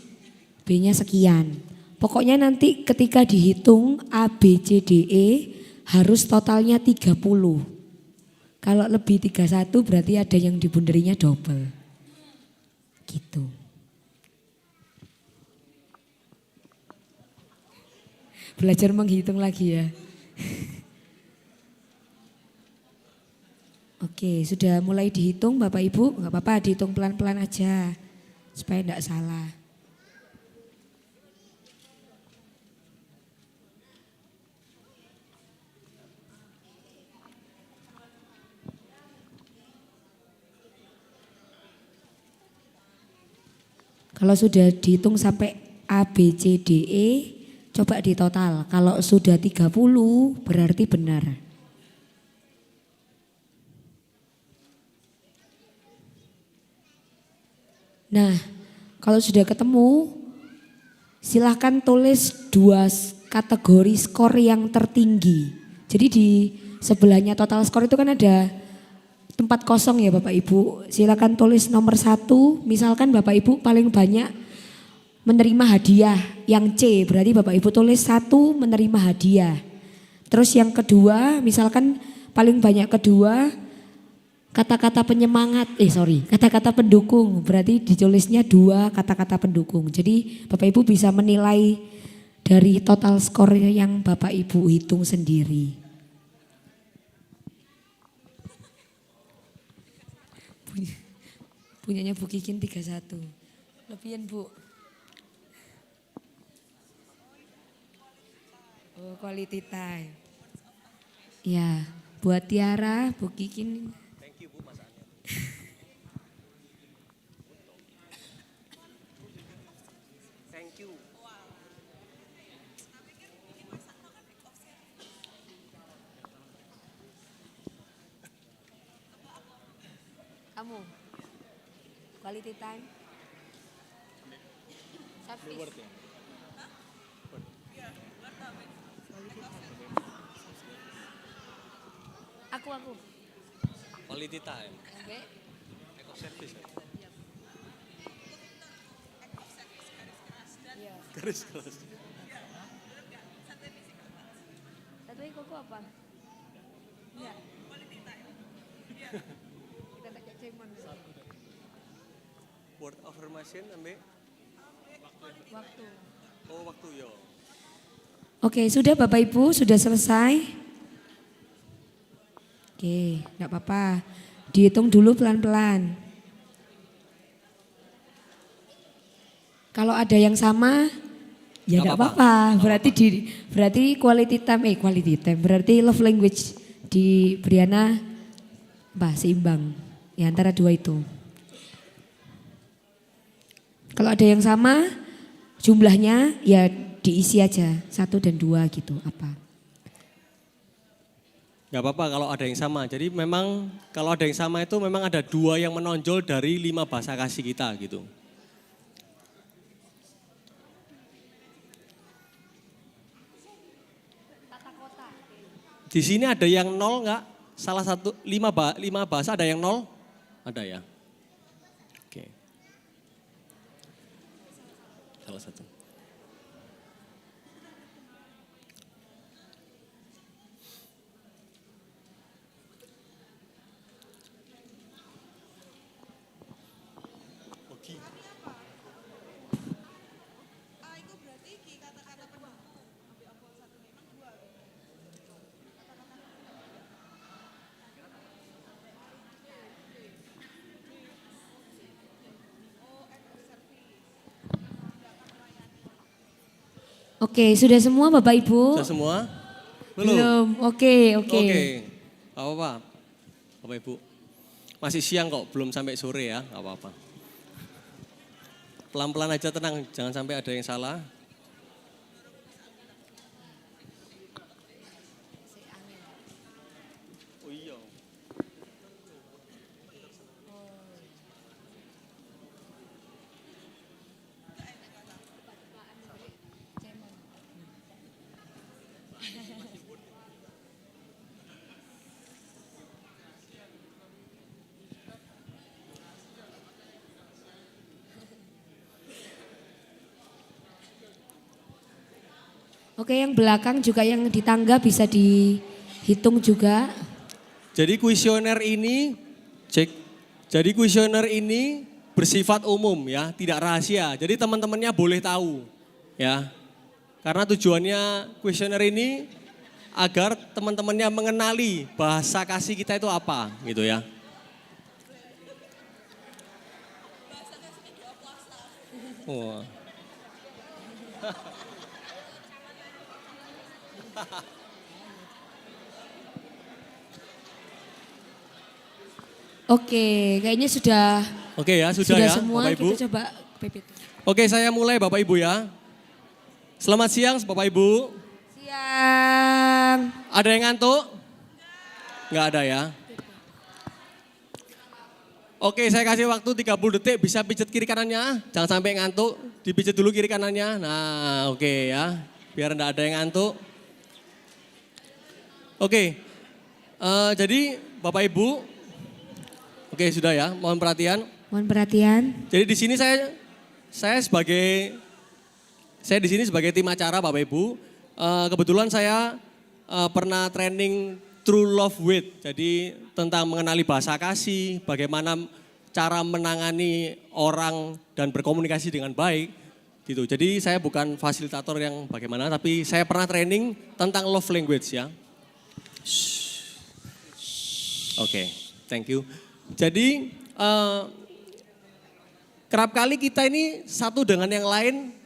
Speaker 2: B-nya sekian. Pokoknya nanti ketika dihitung A, B, C, D, E harus totalnya 30. Kalau lebih 31 berarti ada yang dibunderinya double. Gitu. Belajar menghitung lagi ya. Oke, sudah mulai dihitung Bapak Ibu, nggak apa-apa dihitung pelan-pelan aja supaya enggak salah. Kalau sudah dihitung sampai A, B, C, D, E, coba ditotal. Kalau sudah 30 berarti benar. Nah, kalau sudah ketemu, silahkan tulis 2 kategori skor yang tertinggi. Jadi di sebelahnya total skor itu kan ada tempat kosong ya Bapak Ibu. Silakan tulis nomor 1, misalkan Bapak Ibu paling banyak menerima hadiah yang C, berarti Bapak Ibu tulis 1 menerima hadiah. Terus yang kedua, misalkan paling banyak kedua kata-kata penyemangat, kata-kata pendukung, berarti ditulisnya 2 kata-kata pendukung. Jadi Bapak Ibu bisa menilai dari total skor yang Bapak Ibu hitung sendiri. Punyanya Bu Kikin 31. Lebihan Bu. Oh, quality time. Ya, buat Tiara, Bu Kikin.
Speaker 3: Thank you Bu Mas Anya. Thank you.
Speaker 2: Kamu. Quality time. Service. Aku.
Speaker 3: Quality time.
Speaker 2: Oke.
Speaker 3: Eco service.
Speaker 2: Iya.
Speaker 3: Garis keras.
Speaker 2: Satu lagi koko apa? Iya. Quality time. Kita tak cek cemon.
Speaker 3: Word affirmation ambil
Speaker 2: Waktu.
Speaker 3: oh waktu yo.
Speaker 2: Oke, sudah Bapak Ibu, sudah selesai. Oke, enggak apa-apa. Dihitung dulu pelan-pelan. Kalau ada yang sama, ya enggak apa-apa. Berarti quality time, berarti love language di Briana seimbang. Ya antara 2 itu. Kalau ada yang sama, jumlahnya ya diisi aja 1 dan 2 gitu apa.
Speaker 3: Gak apa-apa kalau ada yang sama. Jadi memang kalau ada yang sama itu memang ada 2 yang menonjol dari 5 bahasa kasih kita gitu. Di sini ada yang 0 enggak? Salah satu 5 bahasa ada yang 0? Ada ya? Oke. Salah satu.
Speaker 2: Oke, sudah semua Bapak Ibu?
Speaker 3: Sudah semua?
Speaker 2: Belum. Oke.
Speaker 3: Oke, gak apa-apa. Bapak Ibu, masih siang kok, belum sampai sore ya, gak apa-apa. Pelan-pelan aja tenang, jangan sampai ada yang salah. Oh iya.
Speaker 2: Oke, yang belakang juga yang di tangga bisa dihitung juga.
Speaker 3: Jadi kuesioner ini, cek. Jadi kuesioner ini bersifat umum ya, tidak rahasia. Jadi teman-temannya boleh tahu ya. Karena tujuannya kuesioner ini agar teman-temannya mengenali bahasa kasih kita itu apa gitu ya. Oh.
Speaker 2: Oke, kayaknya sudah
Speaker 3: Oke ya, sudah ya
Speaker 2: semua.
Speaker 3: Bapak Ibu.
Speaker 2: Kita coba PPT.
Speaker 3: Oke, saya mulai Bapak Ibu ya. Selamat siang Bapak Ibu.
Speaker 2: Siang.
Speaker 3: Ada yang ngantuk? Enggak ada ya. Oke, saya kasih waktu 30 detik, bisa pijet kiri kanannya. Jangan sampai ngantuk, dipijet dulu kiri kanannya. Nah, oke ya. Biar enggak ada yang ngantuk. Oke, jadi Bapak Ibu, oke sudah ya, mohon perhatian.
Speaker 2: Mohon perhatian.
Speaker 3: Jadi di sini saya di sini sebagai tim acara Bapak Ibu. Kebetulan saya pernah training True Love With, jadi tentang mengenali bahasa kasih, bagaimana cara menangani orang dan berkomunikasi dengan baik, gitu. Jadi saya bukan fasilitator yang bagaimana, tapi saya pernah training tentang love language ya. Oke, thank you. Jadi kerap kali kita ini satu dengan yang lain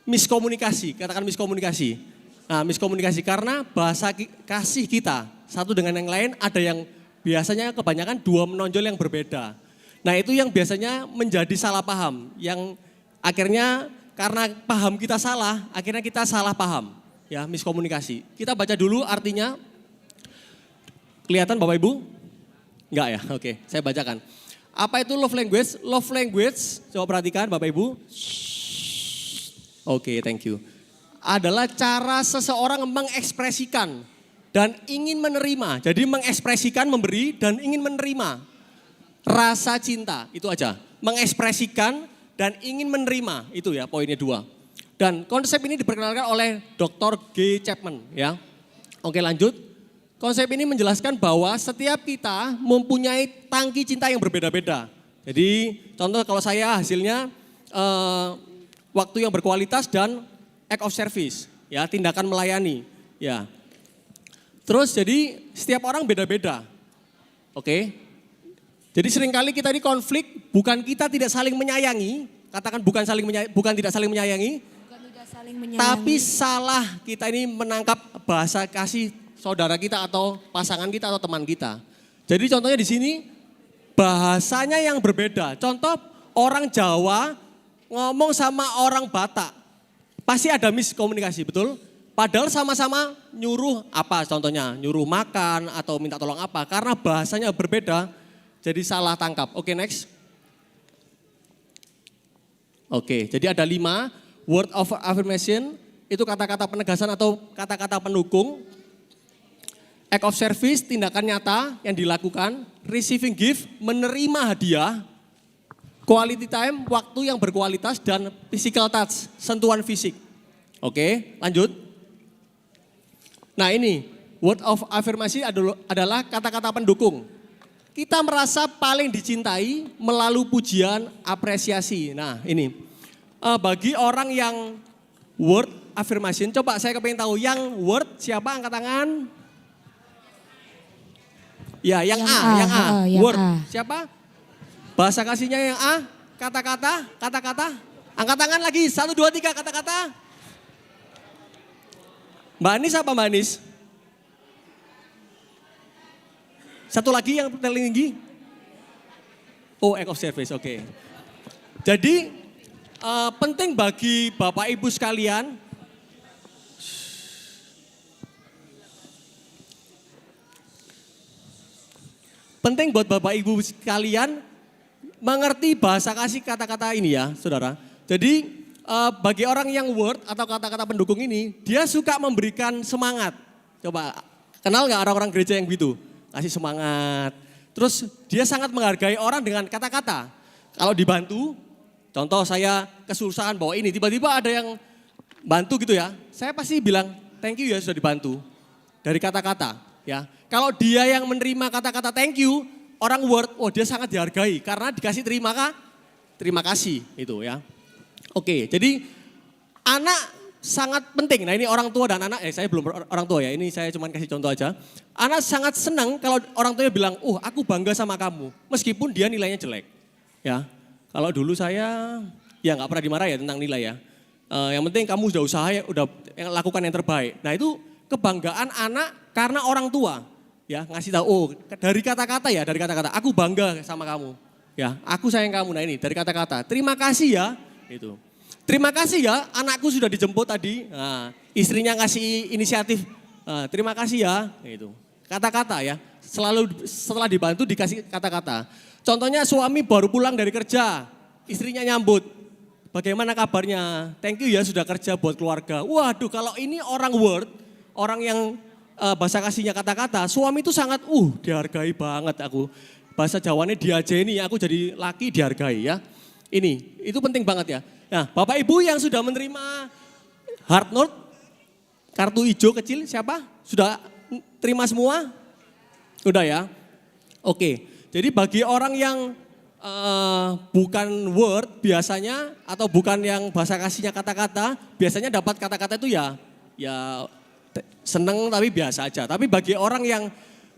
Speaker 3: miskomunikasi, katakan miskomunikasi. Nah, miskomunikasi karena bahasa kasih kita satu dengan yang lain ada yang biasanya kebanyakan dua menonjol yang berbeda. Nah itu yang biasanya menjadi salah paham, yang akhirnya karena paham kita salah, akhirnya kita salah paham, ya miskomunikasi. Kita baca dulu artinya, kelihatan Bapak Ibu? Enggak ya, oke saya bacakan. Apa itu love language? Love language, coba perhatikan Bapak Ibu. Oke, thank you. Adalah cara seseorang mengekspresikan dan ingin menerima. Jadi mengekspresikan, memberi dan ingin menerima rasa cinta, itu aja. Mengekspresikan dan ingin menerima, itu ya poinnya 2. Dan konsep ini diperkenalkan oleh Dr. G. Chapman ya. Oke lanjut. Konsep ini menjelaskan bahwa setiap kita mempunyai tangki cinta yang berbeda-beda. Jadi contoh kalau saya hasilnya waktu yang berkualitas dan act of service, ya tindakan melayani, ya. Terus jadi setiap orang beda-beda, oke. Jadi seringkali kita ini konflik, bukan kita tidak saling menyayangi, katakan bukan tidak saling menyayangi, tapi salah kita ini menangkap bahasa kasih saudara kita atau pasangan kita atau teman kita. Jadi contohnya di sini bahasanya yang berbeda. Contoh orang Jawa ngomong sama orang Batak. Pasti ada miskomunikasi, betul? Padahal sama-sama nyuruh apa contohnya, nyuruh makan atau minta tolong apa. Karena bahasanya berbeda, jadi salah tangkap. Oke, next. Oke, jadi ada 5, word of affirmation, itu kata-kata penegasan atau kata-kata pendukung. Act of service, tindakan nyata yang dilakukan. Receiving gift, menerima hadiah. Quality time, waktu yang berkualitas dan physical touch, sentuhan fisik. Oke, lanjut. Nah ini, word of affirmation adalah kata-kata pendukung. Kita merasa paling dicintai melalui pujian, apresiasi. Nah ini, bagi orang yang word affirmation, coba saya kepengen tahu yang word siapa angkat tangan? Ya, yang A, word. Siapa? Bahasa kasihnya yang A, kata-kata. Angkat tangan lagi, 1, 2, 3, kata-kata. Mbak Anis apa Mbak Anis? Satu lagi yang paling tinggi. Oh, act of service, oke. Jadi penting bagi Bapak Ibu sekalian, penting buat Bapak Ibu sekalian mengerti bahasa kasih kata-kata ini ya, saudara. Jadi bagi orang yang word atau kata-kata pendukung ini, dia suka memberikan semangat. Coba, kenal gak orang-orang gereja yang gitu? Kasih semangat. Terus dia sangat menghargai orang dengan kata-kata. Kalau dibantu, contoh saya kesusahan bawa ini, tiba-tiba ada yang bantu gitu ya, saya pasti bilang thank you ya sudah dibantu. Dari kata-kata ya. Kalau dia yang menerima kata-kata thank you, orang word, oh dia sangat dihargai karena dikasih terima kasih itu ya. Oke, jadi anak sangat penting. Nah ini orang tua dan anak, saya belum orang tua ya, ini saya cuma kasih contoh aja. Anak sangat senang kalau orang tuanya bilang, aku bangga sama kamu, meskipun dia nilainya jelek. Ya, kalau dulu saya, ya nggak pernah dimarah ya tentang nilai ya. Yang penting kamu sudah usaha, udah lakukan yang terbaik. Nah itu kebanggaan anak karena orang tua. Ya ngasih tahu, dari kata-kata ya, dari kata-kata, aku bangga sama kamu. Ya, aku sayang kamu. Nah ini dari kata-kata, terima kasih ya. Itu. Terima kasih ya, anakku sudah dijemput tadi. Nah, istrinya ngasih inisiatif, terima kasih ya. Itu. Kata-kata ya, selalu setelah dibantu dikasih kata-kata. Contohnya suami baru pulang dari kerja, istrinya nyambut. Bagaimana kabarnya? Thank you ya sudah kerja buat keluarga. Waduh, kalau ini orang word, orang yang bahasa kasihnya kata-kata, suami itu sangat dihargai banget aku. Bahasa Jawanya diajeni, aku jadi laki dihargai ya. Ini, itu penting banget ya. Nah, Bapak Ibu yang sudah menerima Heart Note, kartu hijau kecil siapa? Sudah terima semua? Sudah ya? Oke, jadi bagi orang yang bukan word biasanya, atau bukan yang bahasa kasihnya kata-kata, biasanya dapat kata-kata itu ya seneng tapi biasa aja. Tapi bagi orang yang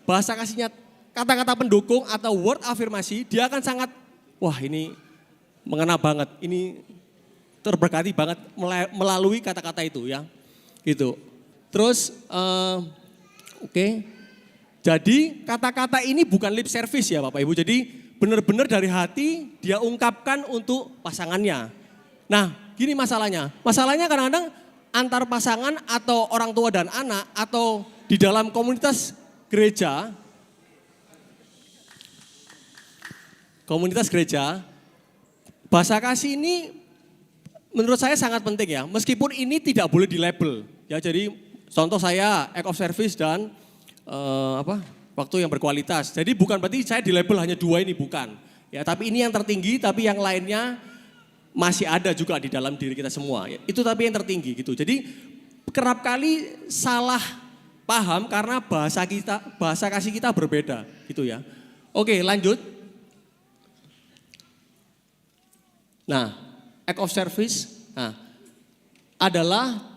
Speaker 3: bahasa kasihnya kata-kata pendukung atau word afirmasi, dia akan sangat, wah ini mengena banget, ini terberkati banget melalui kata-kata itu ya. Gitu. Terus, oke. Jadi kata-kata ini bukan lip service ya Bapak Ibu, jadi benar-benar dari hati dia ungkapkan untuk pasangannya. Nah gini masalahnya kadang-kadang antar pasangan atau orang tua dan anak atau di dalam komunitas gereja, bahasa kasih ini menurut saya sangat penting ya, meskipun ini tidak boleh di label. Ya, jadi contoh saya act of service dan waktu yang berkualitas. Jadi bukan berarti saya di label hanya dua ini, bukan. Ya, tapi ini yang tertinggi, tapi yang lainnya masih ada juga di dalam diri kita semua. Ya, itu tapi yang tertinggi gitu. Jadi kerap kali salah paham karena bahasa kasih kita berbeda gitu ya. Oke, lanjut. Nah, act of service adalah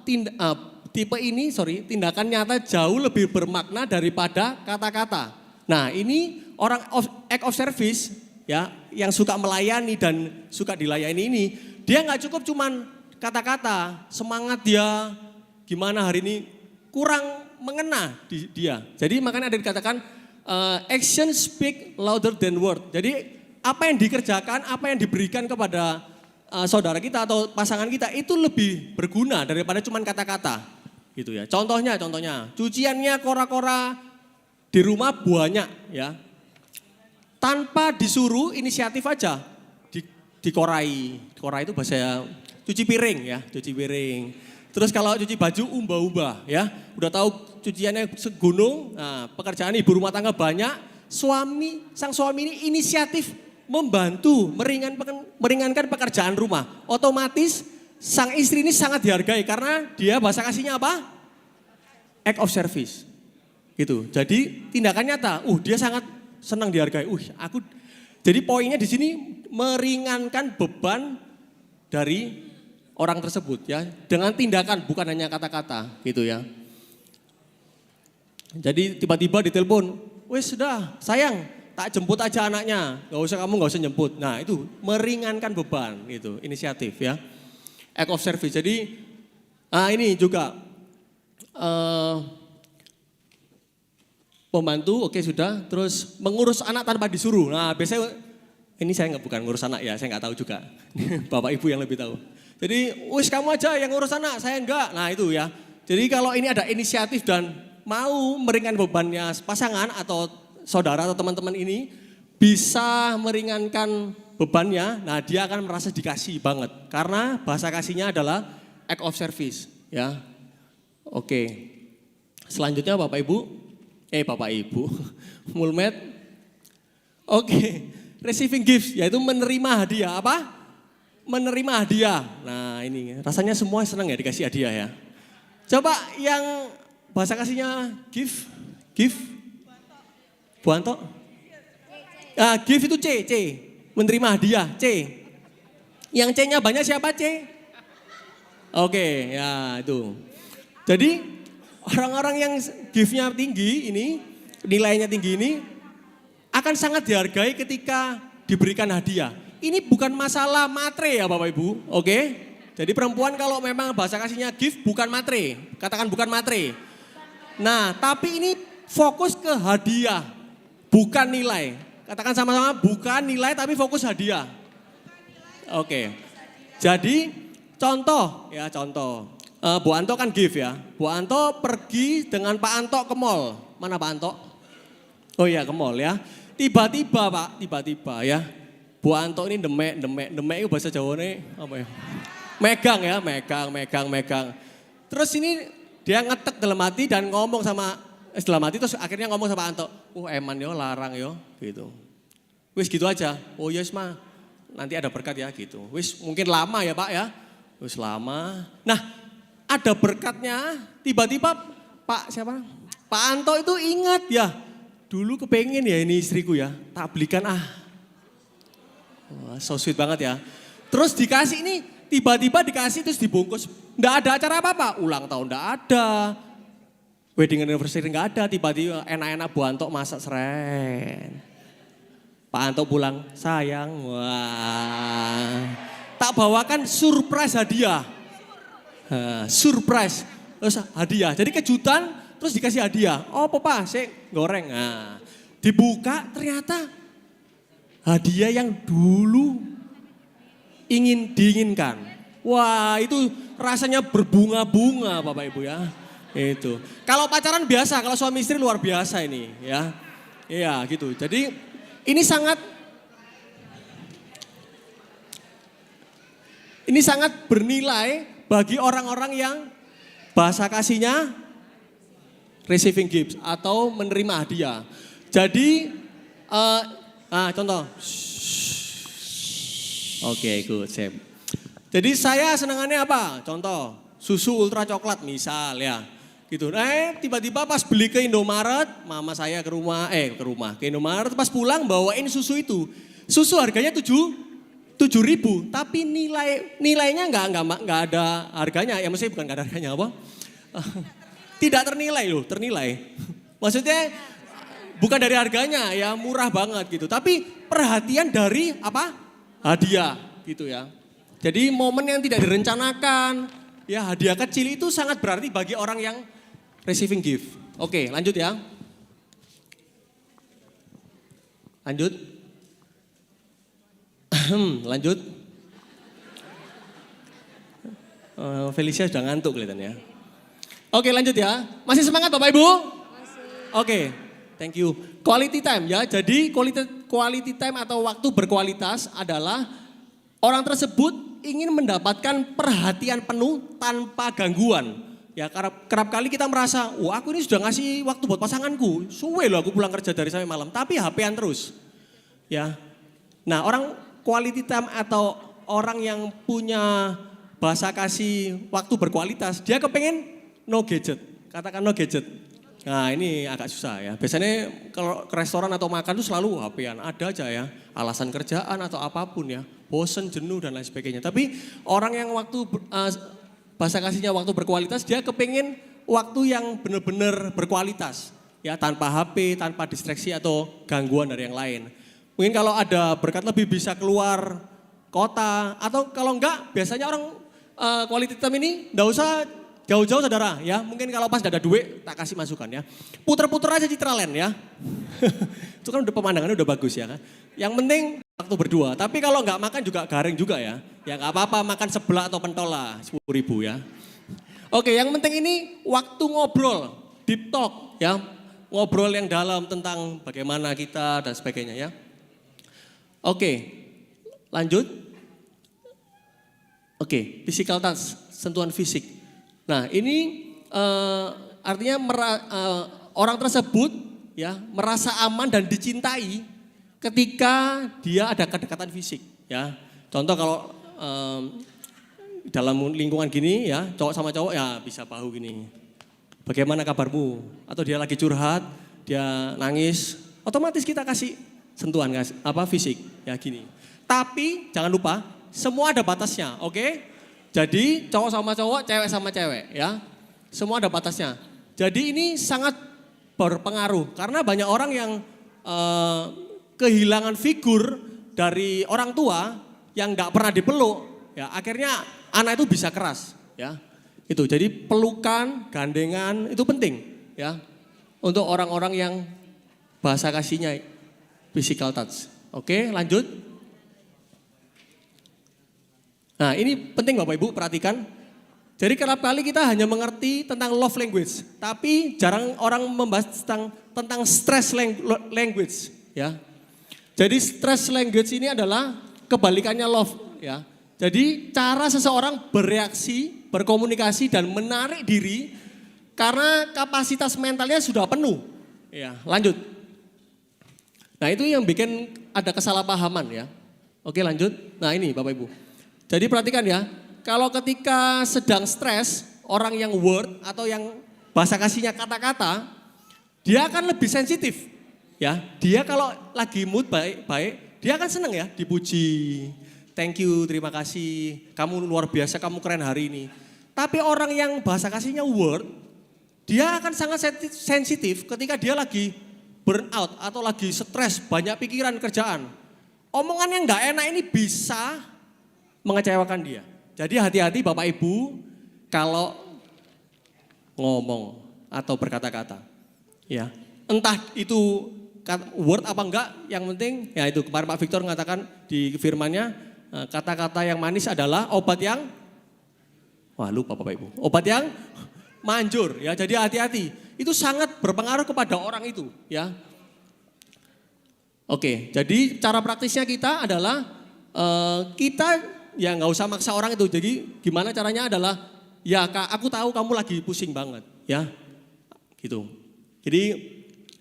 Speaker 3: tindakan nyata jauh lebih bermakna daripada kata-kata. Nah, ini orang act of service ya, yang suka melayani dan suka dilayani ini, dia nggak cukup cuman kata-kata, semangat dia gimana hari ini kurang mengena di dia. Jadi makanya ada dikatakan action speak louder than word. Jadi apa yang dikerjakan, apa yang diberikan kepada saudara kita atau pasangan kita itu lebih berguna daripada cuman kata-kata. Gitu ya. Contohnya, cuciannya kora-kora di rumah banyak ya. Tanpa disuruh inisiatif aja dikorai. Korai itu bahasa cuci piring ya, cuci piring. Terus kalau cuci baju ubah-ubah ya. Udah tahu cuciannya segunung, nah, pekerjaan ibu rumah tangga banyak, sang suami ini inisiatif membantu meringankan pekerjaan rumah. Otomatis sang istri ini sangat dihargai karena dia bahasa kasihnya apa? Act of service. Gitu. Jadi tindakan nyata. Dia sangat senang dihargai. Jadi poinnya di sini meringankan beban dari orang tersebut ya, dengan tindakan bukan hanya kata-kata gitu ya. Jadi tiba-tiba ditelepon, "Wes sudah, sayang, tak jemput aja anaknya, gak usah jemput." Nah itu meringankan beban gitu, inisiatif ya. Act of service. Jadi ini juga pembantu, oke sudah. Terus mengurus anak tanpa disuruh. Nah biasanya ini saya bukan ngurus anak ya, saya nggak tahu juga. Bapak Ibu yang lebih tahu. Jadi wis kamu aja yang ngurus anak, saya enggak. Nah itu ya. Jadi kalau ini ada inisiatif dan mau meringankan bebannya pasangan atau saudara atau teman-teman ini bisa meringankan bebannya, nah dia akan merasa dikasih banget. Karena bahasa kasihnya adalah act of service ya. Oke. Selanjutnya Bapak Ibu, Mulmet. Oke. Receiving gifts yaitu menerima hadiah apa? Menerima hadiah. Nah ini rasanya semua senang ya dikasih hadiah ya. Coba yang bahasa kasihnya give. Bu Anto. Give itu C. Menerima hadiah C. Yang C-nya banyak siapa C? Oke, ya itu. Jadi orang-orang yang give-nya tinggi ini, nilainya tinggi ini akan sangat dihargai ketika diberikan hadiah. Ini bukan masalah matre ya Bapak Ibu, oke? Jadi perempuan kalau memang bahasa kasihnya give bukan matre, katakan bukan matre. Nah, tapi ini fokus ke hadiah, bukan nilai. Katakan sama-sama bukan nilai tapi fokus hadiah. Oke, jadi contoh. Bu Anto kan give ya. Bu Anto pergi dengan Pak Anto ke mall. Mana Pak Anto? Oh iya ke mall ya. Tiba-tiba ya. Bu Anto ini demek itu bahasa Jawa nih apa ya? Megang ya, megang. Terus ini dia ngetek dalam hati dan ngomong sama dalam hati terus akhirnya ngomong sama Anto. Eman yo larang yo gitu. Wis gitu aja. Oh yes mah. Nanti ada berkat ya gitu. Wis mungkin lama ya Pak ya. Wis lama. Nah, ada berkatnya tiba-tiba Pak Anto itu ingat ya. Dulu kepengen ya ini istriku ya. Tak belikan Wah, so sweet banget ya. Terus dikasih ini tiba-tiba dikasih terus dibungkus. Nggak ada acara apa-apa. Ulang tahun nggak ada. Wedding anniversary nggak ada. Tiba-tiba enak-enak Bu Anto masak seren. Pak Anto pulang, sayang, wah. Tak bawakan surprise hadiah. Surprise, terus hadiah. Jadi kejutan, terus dikasih hadiah. Oh papa, saya goreng. Nah, dibuka ternyata hadiah yang dulu diinginkan. Wah itu rasanya berbunga-bunga Bapak Ibu ya. Itu. Kalau pacaran biasa, kalau suami istri luar biasa ini ya. Iya gitu, jadi ini sangat bernilai bagi orang-orang yang bahasa kasihnya receiving gifts atau menerima hadiah. Jadi, contoh. Oke, good, sip. Jadi saya senangannya apa? Contoh, susu ultra coklat misal ya. Gitu. Tiba-tiba pas beli ke Indomaret, mama saya ke Indomaret pas pulang bawain susu itu. Susu harganya 7.000, tapi nilainya enggak ada harganya. Ya maksudnya bukan enggak ada harganya apa? Tidak ternilai. Maksudnya bukan dari harganya ya murah banget gitu. Tapi perhatian dari apa? Hadiah gitu ya. Jadi momen yang tidak direncanakan, ya hadiah kecil itu sangat berarti bagi orang yang receiving gift. Oke, lanjut ya. Lanjut. Felicia sudah ngantuk kelihatannya. Oke, lanjut ya. Masih semangat Bapak Ibu? Masih. Oke, thank you. Quality time ya. Jadi quality time atau waktu berkualitas adalah orang tersebut ingin mendapatkan perhatian penuh tanpa gangguan. Ya kerap kali kita merasa, wah aku ini sudah ngasih waktu buat pasanganku. Suwe loh aku pulang kerja dari sampai malam, tapi HP-an terus. Ya. Nah orang quality time atau orang yang punya bahasa kasih waktu berkualitas, dia kepengen no gadget. Katakan no gadget. Nah ini agak susah ya. Biasanya kalau ke restoran atau makan itu selalu HP-an. Ada aja ya, alasan kerjaan atau apapun ya. Bosen, jenuh dan lain sebagainya. Tapi orang yang bahasa kasihnya waktu berkualitas, dia kepengen waktu yang benar-benar berkualitas. Ya tanpa HP, tanpa distraksi atau gangguan dari yang lain. Mungkin kalau ada berkat lebih bisa keluar kota. Atau kalau enggak, biasanya orang quality time ini enggak usah jauh-jauh saudara. Ya mungkin kalau pas ada duit, tak kasih masukan ya. Puter-puter aja Citraland ya. Itu kan udah pemandangannya udah bagus ya kan. Yang penting waktu berdua, tapi kalau nggak makan juga garing juga ya. Ya nggak apa-apa makan sebelah atau pentol lah 10.000 ya. Oke, yang penting ini waktu ngobrol, deep talk ya. Ngobrol yang dalam tentang bagaimana kita dan sebagainya ya. Oke, lanjut. Oke, physical touch, sentuhan fisik. Nah ini artinya orang tersebut ya merasa aman dan dicintai ketika dia ada kedekatan fisik ya. Contoh kalau dalam lingkungan gini ya, cowok sama cowok ya bisa bahu gini. Bagaimana kabarmu? Atau dia lagi curhat, dia nangis, otomatis kita kasih sentuhan fisik ya gini. Tapi jangan lupa semua ada batasnya, oke? Jadi cowok sama cowok, cewek sama cewek ya. Semua ada batasnya. Jadi ini sangat berpengaruh karena banyak orang yang kehilangan figur dari orang tua yang nggak pernah dipeluk, ya akhirnya anak itu bisa keras, ya. Itu jadi pelukan, gandengan itu penting, ya, untuk orang-orang yang bahasa kasihnya physical touch. Oke, lanjut. Nah ini penting Bapak Ibu perhatikan. Jadi kerap kali kita hanya mengerti tentang love language, tapi jarang orang membahas tentang stress language, ya. Jadi stress language ini adalah kebalikannya love, ya. Jadi cara seseorang bereaksi, berkomunikasi dan menarik diri karena kapasitas mentalnya sudah penuh. Ya, lanjut. Nah, itu yang bikin ada kesalahpahaman ya. Oke, lanjut. Nah, ini Bapak Ibu. Jadi perhatikan ya, kalau ketika sedang stres, orang yang word atau yang bahasa kasihnya kata-kata, dia akan lebih sensitif. Ya, dia kalau lagi mood baik, dia akan senang ya, dipuji. Thank you, terima kasih, kamu luar biasa, kamu keren hari ini. Tapi orang yang bahasa kasihnya word, dia akan sangat sensitif ketika dia lagi burn out atau lagi stres, banyak pikiran kerjaan. Omongan yang gak enak ini bisa mengecewakan dia. Jadi hati-hati Bapak Ibu kalau ngomong atau berkata-kata. Ya, entah itu word apa enggak, yang penting ya itu kemarin Pak Victor mengatakan di firman-Nya, kata-kata yang manis adalah obat yang, lupa Bapak Ibu, obat yang manjur ya. Jadi hati-hati, itu sangat berpengaruh kepada orang itu ya. Oke, jadi cara praktisnya kita adalah kita ya nggak usah maksa orang itu. Jadi gimana caranya adalah ya Kak, aku tahu kamu lagi pusing banget ya, gitu. Jadi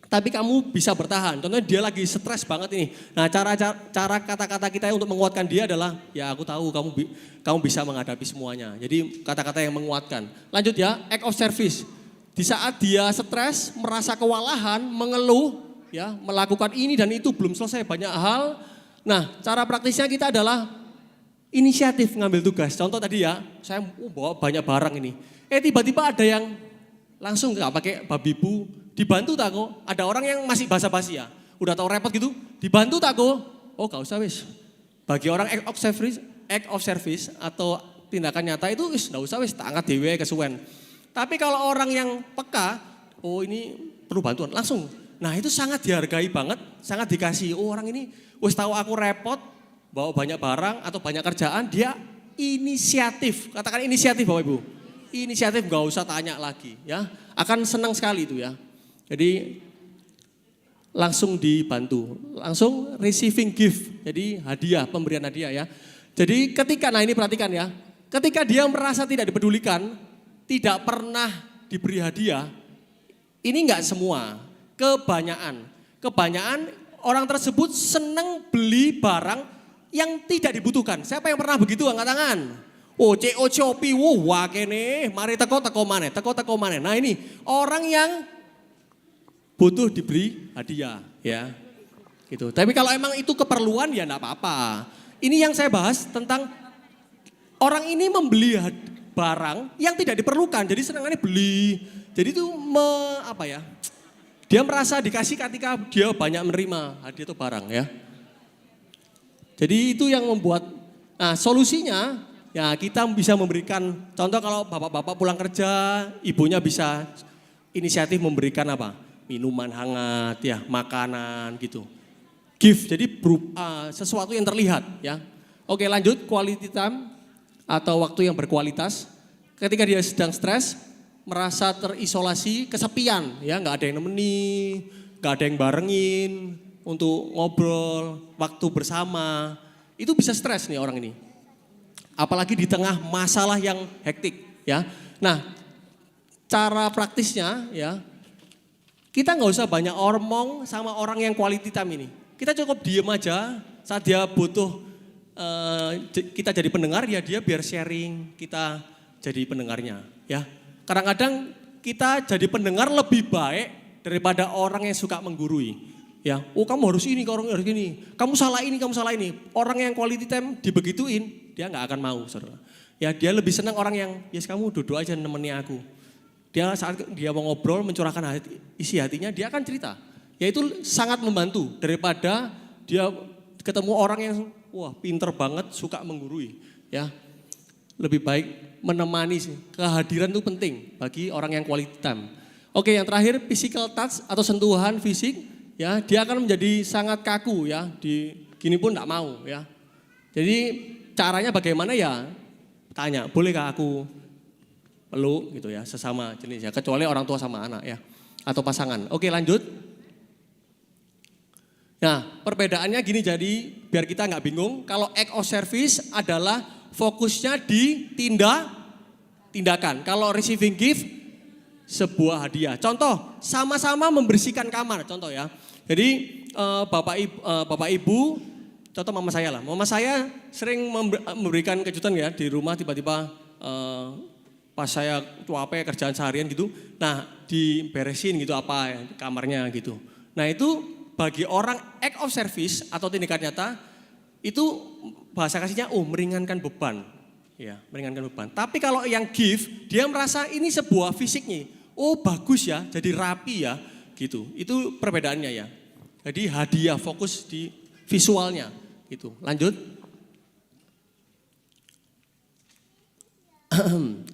Speaker 3: tapi kamu bisa bertahan. Contohnya dia lagi stres banget ini. Nah, cara kata-kata kita untuk menguatkan dia adalah, ya aku tahu kamu bisa menghadapi semuanya. Jadi kata-kata yang menguatkan. Lanjut ya, act of service. Di saat dia stres, merasa kewalahan, mengeluh, ya melakukan ini dan itu belum selesai banyak hal. Nah, cara praktisnya kita adalah inisiatif ngambil tugas. Contoh tadi ya, saya bawa banyak barang ini. Tiba-tiba ada yang langsung nggak pakai babi bu. Dibantu tak kok, ada orang yang masih basa-basi ya, udah tahu repot gitu, dibantu tak kok, oh gak usah wis. Bagi orang act of service atau tindakan nyata itu wis gak usah wis, tak angkat dewe kesuwen. Tapi kalau orang yang peka, oh ini perlu bantuan, langsung. Nah itu sangat dihargai banget, sangat dikasih, oh orang ini wis tahu aku repot, bawa banyak barang atau banyak kerjaan, dia inisiatif, katakan inisiatif Bapak Ibu. Inisiatif gak usah tanya lagi ya, akan senang sekali itu ya. Jadi langsung dibantu, langsung receiving gift, jadi hadiah, pemberian hadiah ya. Jadi ketika, nah ini perhatikan ya, ketika dia merasa tidak dipedulikan, tidak pernah diberi hadiah, ini enggak semua, kebanyakan orang tersebut senang beli barang yang tidak dibutuhkan. Siapa yang pernah begitu angkat tangan? Oh CO Shopee, wah kene, mari teko maneh. Nah ini orang yang butuh diberi hadiah ya. Gitu. Tapi kalau emang itu keperluan ya enggak apa-apa. Ini yang saya bahas tentang orang ini membeli barang yang tidak diperlukan. Jadi senangannya beli. Jadi itu dia merasa dikasih ketika dia banyak menerima hadiah itu barang ya. Jadi itu yang membuat, nah solusinya ya kita bisa memberikan, contoh kalau bapak-bapak pulang kerja, ibunya bisa inisiatif memberikan minuman hangat ya, makanan gitu. Gift, jadi sesuatu yang terlihat ya. Oke lanjut, quality time atau waktu yang berkualitas. Ketika dia sedang stres, merasa terisolasi, kesepian ya, nggak ada yang nemeni, nggak ada yang barengin untuk ngobrol, waktu bersama. Itu bisa stres nih orang ini. Apalagi di tengah masalah yang hektik ya. Nah, cara praktisnya ya, kita nggak usah banyak omong sama orang yang quality time ini. Kita cukup diem aja saat dia butuh kita jadi pendengar ya dia biar sharing, kita jadi pendengarnya ya. Kadang-kadang kita jadi pendengar lebih baik daripada orang yang suka menggurui. Ya, oh kamu harus ini, kamu harus ini, kamu salah ini, kamu salah ini. Orang yang quality time dibegituin, dia nggak akan mau, saudara. Ya dia lebih senang orang yang, yes kamu duduk aja nemeni aku. Dia saat dia mau ngobrol, mencurahkan isi hatinya, dia akan cerita. Ya itu sangat membantu daripada dia ketemu orang yang, wah pinter banget, suka menggurui. Ya, lebih baik menemani sih. Kehadiran itu penting bagi orang yang quality time. Oke, yang terakhir physical touch atau sentuhan fisik. Ya, dia akan menjadi sangat kaku ya, di gini pun enggak mau ya. Jadi caranya bagaimana ya? Tanya, bolehkah aku peluk gitu ya, sesama jenis ya, kecuali orang tua sama anak ya, atau pasangan. Oke, lanjut. Nah, perbedaannya gini jadi biar kita enggak bingung, kalau act of service adalah fokusnya di tindakan. Kalau receiving gift sebuah hadiah. Contoh, sama-sama membersihkan kamar, contoh ya. Jadi Bapak Ibu, contoh mama saya lah. Mama saya sering memberikan kejutan ya di rumah tiba-tiba pas saya capek kerjaan seharian gitu. Nah, diberesin gitu apa ya, kamarnya gitu. Nah, itu bagi orang act of service atau tindakan nyata itu bahasa kasihnya meringankan beban. Ya, meringankan beban. Tapi kalau yang give, dia merasa ini sebuah fisiknya. Oh bagus ya, jadi rapi ya, gitu. Itu perbedaannya ya. Jadi hadiah fokus di visualnya, gitu. Lanjut.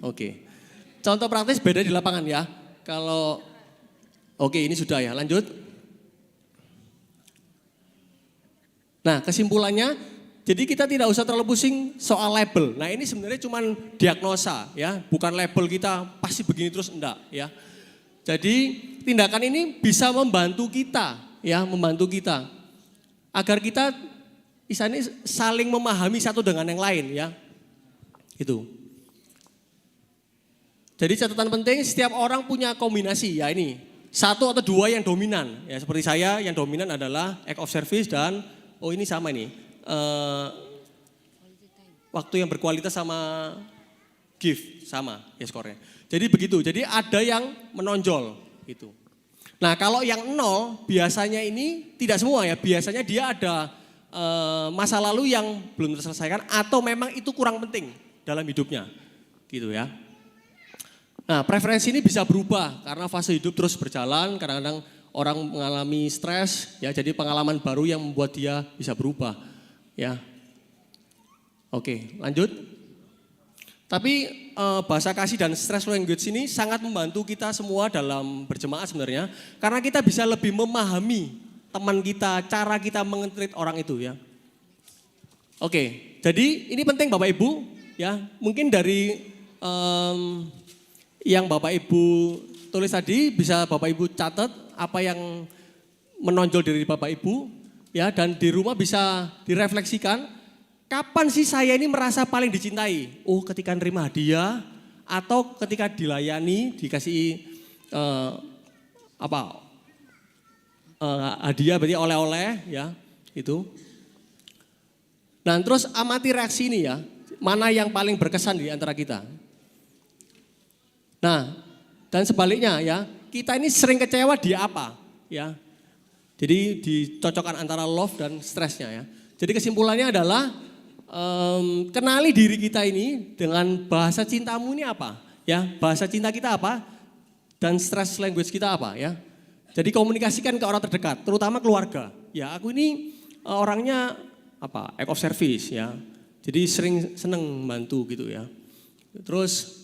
Speaker 3: Oke. Contoh praktis beda di lapangan ya. Kalau, oke ini sudah ya, lanjut. Nah kesimpulannya, jadi kita tidak usah terlalu pusing soal label. Nah ini sebenarnya cuma diagnosa ya, bukan label kita pasti begini terus enggak ya. Jadi tindakan ini bisa membantu kita ya, membantu kita agar kita misalnya saling memahami satu dengan yang lain ya. Itu. Jadi catatan penting setiap orang punya kombinasi ya ini. Satu atau dua yang dominan ya, seperti saya yang dominan adalah act of service dan ini sama ini. Waktu yang berkualitas sama gift sama ya skornya. Jadi begitu. Jadi ada yang menonjol itu. Nah kalau yang nol biasanya ini tidak semua ya. Biasanya dia ada masa lalu yang belum terselesaikan atau memang itu kurang penting dalam hidupnya, gitu ya. Nah preferensi ini bisa berubah karena fase hidup terus berjalan. Kadang-kadang orang mengalami stres ya. Jadi pengalaman baru yang membuat dia bisa berubah. Ya, oke lanjut. Tapi bahasa kasih dan stress language ini sangat membantu kita semua dalam berjemaat sebenarnya. Karena kita bisa lebih memahami teman kita, cara kita meng-treat orang itu ya. Oke, jadi ini penting Bapak Ibu ya. Mungkin dari yang Bapak Ibu tulis tadi bisa Bapak Ibu catat apa yang menonjol dari Bapak Ibu. Ya, dan di rumah bisa direfleksikan, kapan sih saya ini merasa paling dicintai? Oh ketika nerima hadiah, atau ketika dilayani, dikasih hadiah berarti oleh-oleh ya, itu. Nah terus amati reaksi ini ya, mana yang paling berkesan di antara kita. Nah dan sebaliknya ya, kita ini sering kecewa di apa ya. Jadi dicocokkan antara love dan stresnya ya. Jadi kesimpulannya adalah kenali diri kita ini dengan bahasa cintamu ini apa ya. Bahasa cinta kita apa dan stress language kita apa ya. Jadi komunikasikan ke orang terdekat, terutama keluarga. Ya aku ini orangnya act of service ya. Jadi sering seneng bantu gitu ya. Terus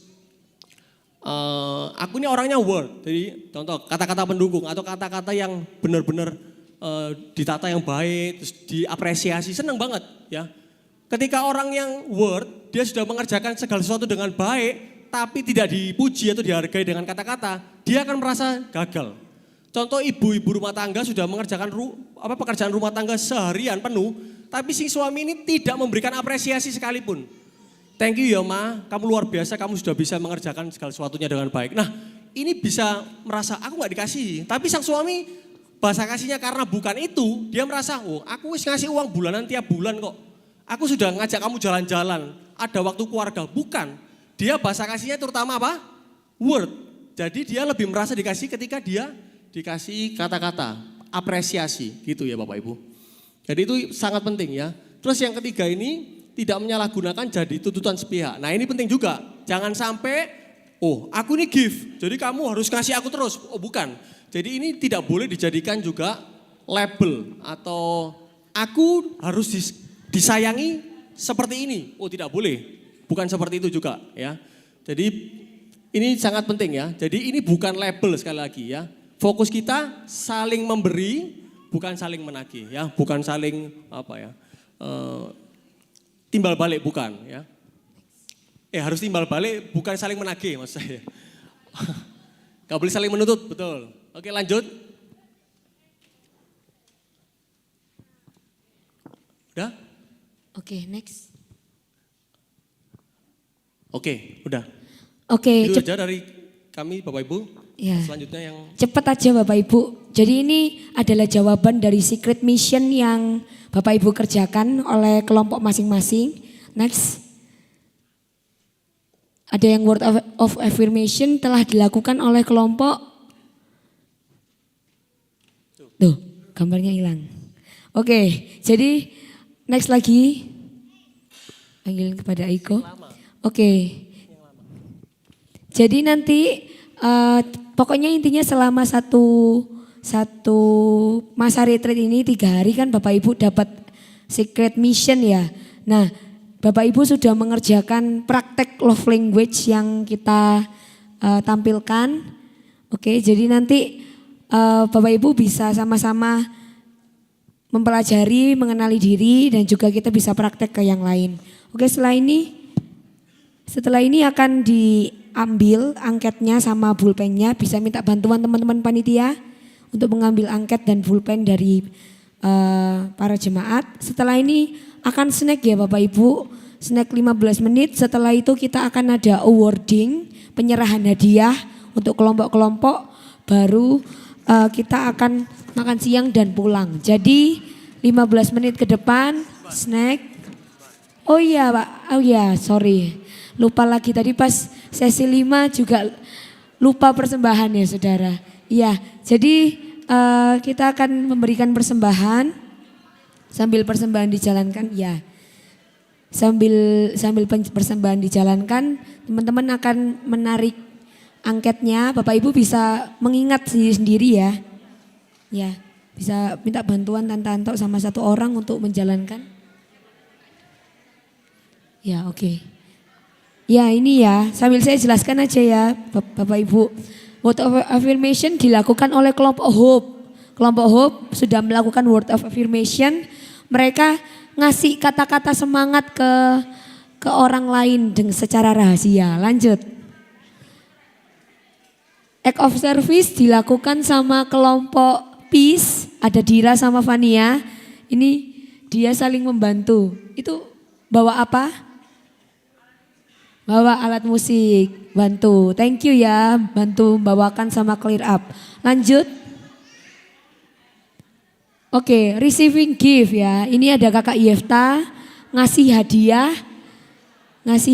Speaker 3: aku ini orangnya word, jadi contoh kata-kata pendukung atau kata-kata yang benar-benar ditata yang baik, terus diapresiasi, senang banget ya. Ketika orang yang word, dia sudah mengerjakan segala sesuatu dengan baik, tapi tidak dipuji atau dihargai dengan kata-kata, dia akan merasa gagal. Contoh ibu-ibu rumah tangga sudah mengerjakan pekerjaan rumah tangga seharian penuh, tapi si suami ini tidak memberikan apresiasi sekalipun. Thank you ya Ma, kamu luar biasa, kamu sudah bisa mengerjakan segala sesuatunya dengan baik. Nah ini bisa merasa aku gak dikasih, tapi sang suami bahasa kasihnya karena bukan itu, dia merasa aku wis ngasih uang bulanan tiap bulan kok. aku sudah ngajak kamu jalan-jalan, ada waktu keluarga. Bukan, dia bahasa kasihnya terutama apa? Word. Jadi dia lebih merasa dikasih ketika dia dikasih kata-kata, apresiasi gitu ya Bapak Ibu. Jadi itu sangat penting ya. Terus yang ketiga ini tidak menyalahgunakan jadi tuntutan sepihak. Nah ini penting juga, jangan sampai, oh aku ini gift, jadi kamu harus kasih aku terus. Oh bukan, jadi ini tidak boleh dijadikan juga label atau aku harus disayangi seperti ini. Oh tidak boleh, bukan seperti itu juga ya. Jadi ini sangat penting ya, jadi ini bukan label sekali lagi ya. Fokus kita saling memberi, bukan saling menagih ya, bukan saling apa ya, timbal balik bukan ya. Harus timbal balik, bukan saling menagih maksud saya. Gak boleh saling menuntut, betul. Oke lanjut. Udah?
Speaker 2: Oke, next.
Speaker 3: Oke, udah.
Speaker 2: Oke,
Speaker 3: Itu aja dari kami Bapak Ibu.
Speaker 2: ya.
Speaker 3: Selanjutnya yang
Speaker 2: Cepat aja Bapak Ibu. Jadi ini adalah jawaban dari secret mission yang Bapak Ibu kerjakan oleh kelompok masing-masing. Next. Ada yang word of affirmation telah dilakukan oleh kelompok. Tuh, gambarnya hilang. Oke, jadi next lagi. Panggil kepada Aiko. Oke. Jadi nanti pokoknya intinya selama satu masa retreat ini 3 hari kan Bapak Ibu dapat secret mission ya. Nah Bapak Ibu sudah mengerjakan praktek love language yang kita tampilkan. Oke, jadi nanti Bapak Ibu bisa sama-sama mempelajari, mengenali diri dan juga kita bisa praktek ke yang lain. Oke, setelah ini akan diambil angketnya sama pulpennya, bisa minta bantuan teman-teman panitia untuk mengambil angket dan pulpen dari para jemaat. Setelah ini akan snack ya Bapak Ibu, snack 15 menit. Setelah itu kita akan ada awarding, penyerahan hadiah untuk kelompok-kelompok. Baru kita akan makan siang dan pulang. Jadi 15 menit ke depan snack. Oh iya Pak, oh iya sorry. Lupa lagi tadi pas sesi 5 juga lupa persembahan ya saudara. Iya, jadi kita akan memberikan persembahan sambil persembahan dijalankan. Ya, sambil persembahan dijalankan, teman-teman akan menarik angketnya. Bapak Ibu bisa mengingat sendiri-sendiri ya. Ya, bisa minta bantuan Tante Anto sama 1 orang untuk menjalankan. Ya, oke. Ya ini ya, sambil saya jelaskan aja ya Bapak Ibu. Word of affirmation dilakukan oleh kelompok Hope. Kelompok Hope sudah melakukan word of affirmation. Mereka ngasih kata-kata semangat ke orang lain dengan secara rahasia. Lanjut. Act of service dilakukan sama kelompok Peace. Ada Dira sama Fania. Ini dia saling membantu. Itu bawa apa? Bawa alat musik, bantu. Thank you ya, bantu bawakan sama clear up. Lanjut. Oke, receiving gift ya. Ini ada Kakak Yefta ngasih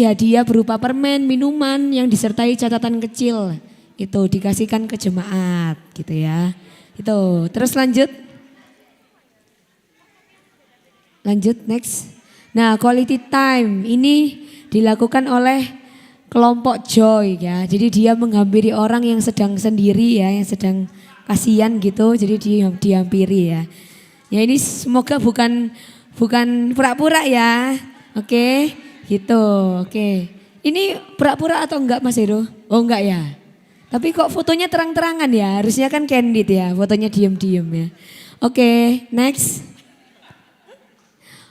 Speaker 2: hadiah berupa permen, minuman yang disertai catatan kecil. Itu dikasihkan ke jemaat gitu ya. Itu, terus lanjut. Lanjut next. Nah, quality time ini dilakukan oleh kelompok Joy ya. Jadi dia menghampiri orang yang sedang sendiri ya, yang sedang kasihan gitu. Jadi dia dihampiri ya. Ya ini semoga bukan pura-pura ya. Oke, gitu. Oke. Ini pura-pura atau enggak Mas Heru? Oh enggak ya. Tapi kok fotonya terang-terangan ya. Harusnya kan candid ya, fotonya diem-diem ya. Oke, next.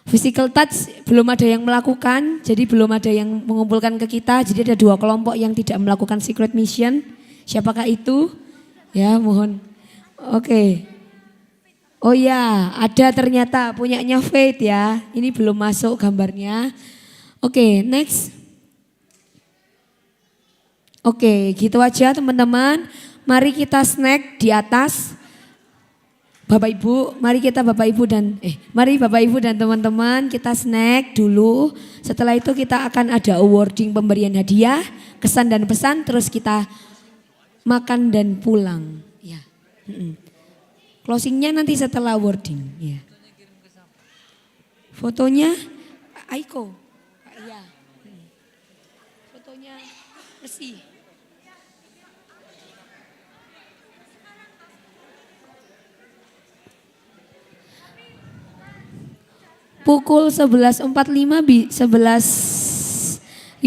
Speaker 2: Physical touch belum ada yang melakukan, jadi belum ada yang mengumpulkan ke kita. Jadi ada 2 kelompok yang tidak melakukan secret mission. Siapakah itu? Ya mohon. Oke. Oh ya, ada ternyata punyanya Faith ya. Ini belum masuk gambarnya. Oke, next. Oke, gitu aja teman-teman. Mari kita snack di atas. Bapak Ibu, mari Bapak Ibu dan teman-teman kita snack dulu. Setelah itu kita akan ada awarding pemberian hadiah, kesan dan pesan, terus kita makan dan pulang. Ya. Closingnya nanti setelah awarding. Ya. Fotonya Aiko. Ya. Fotonya Resi. Pukul 11.45 11.50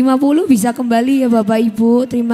Speaker 2: bisa kembali ya Bapak Ibu. Terima kasih.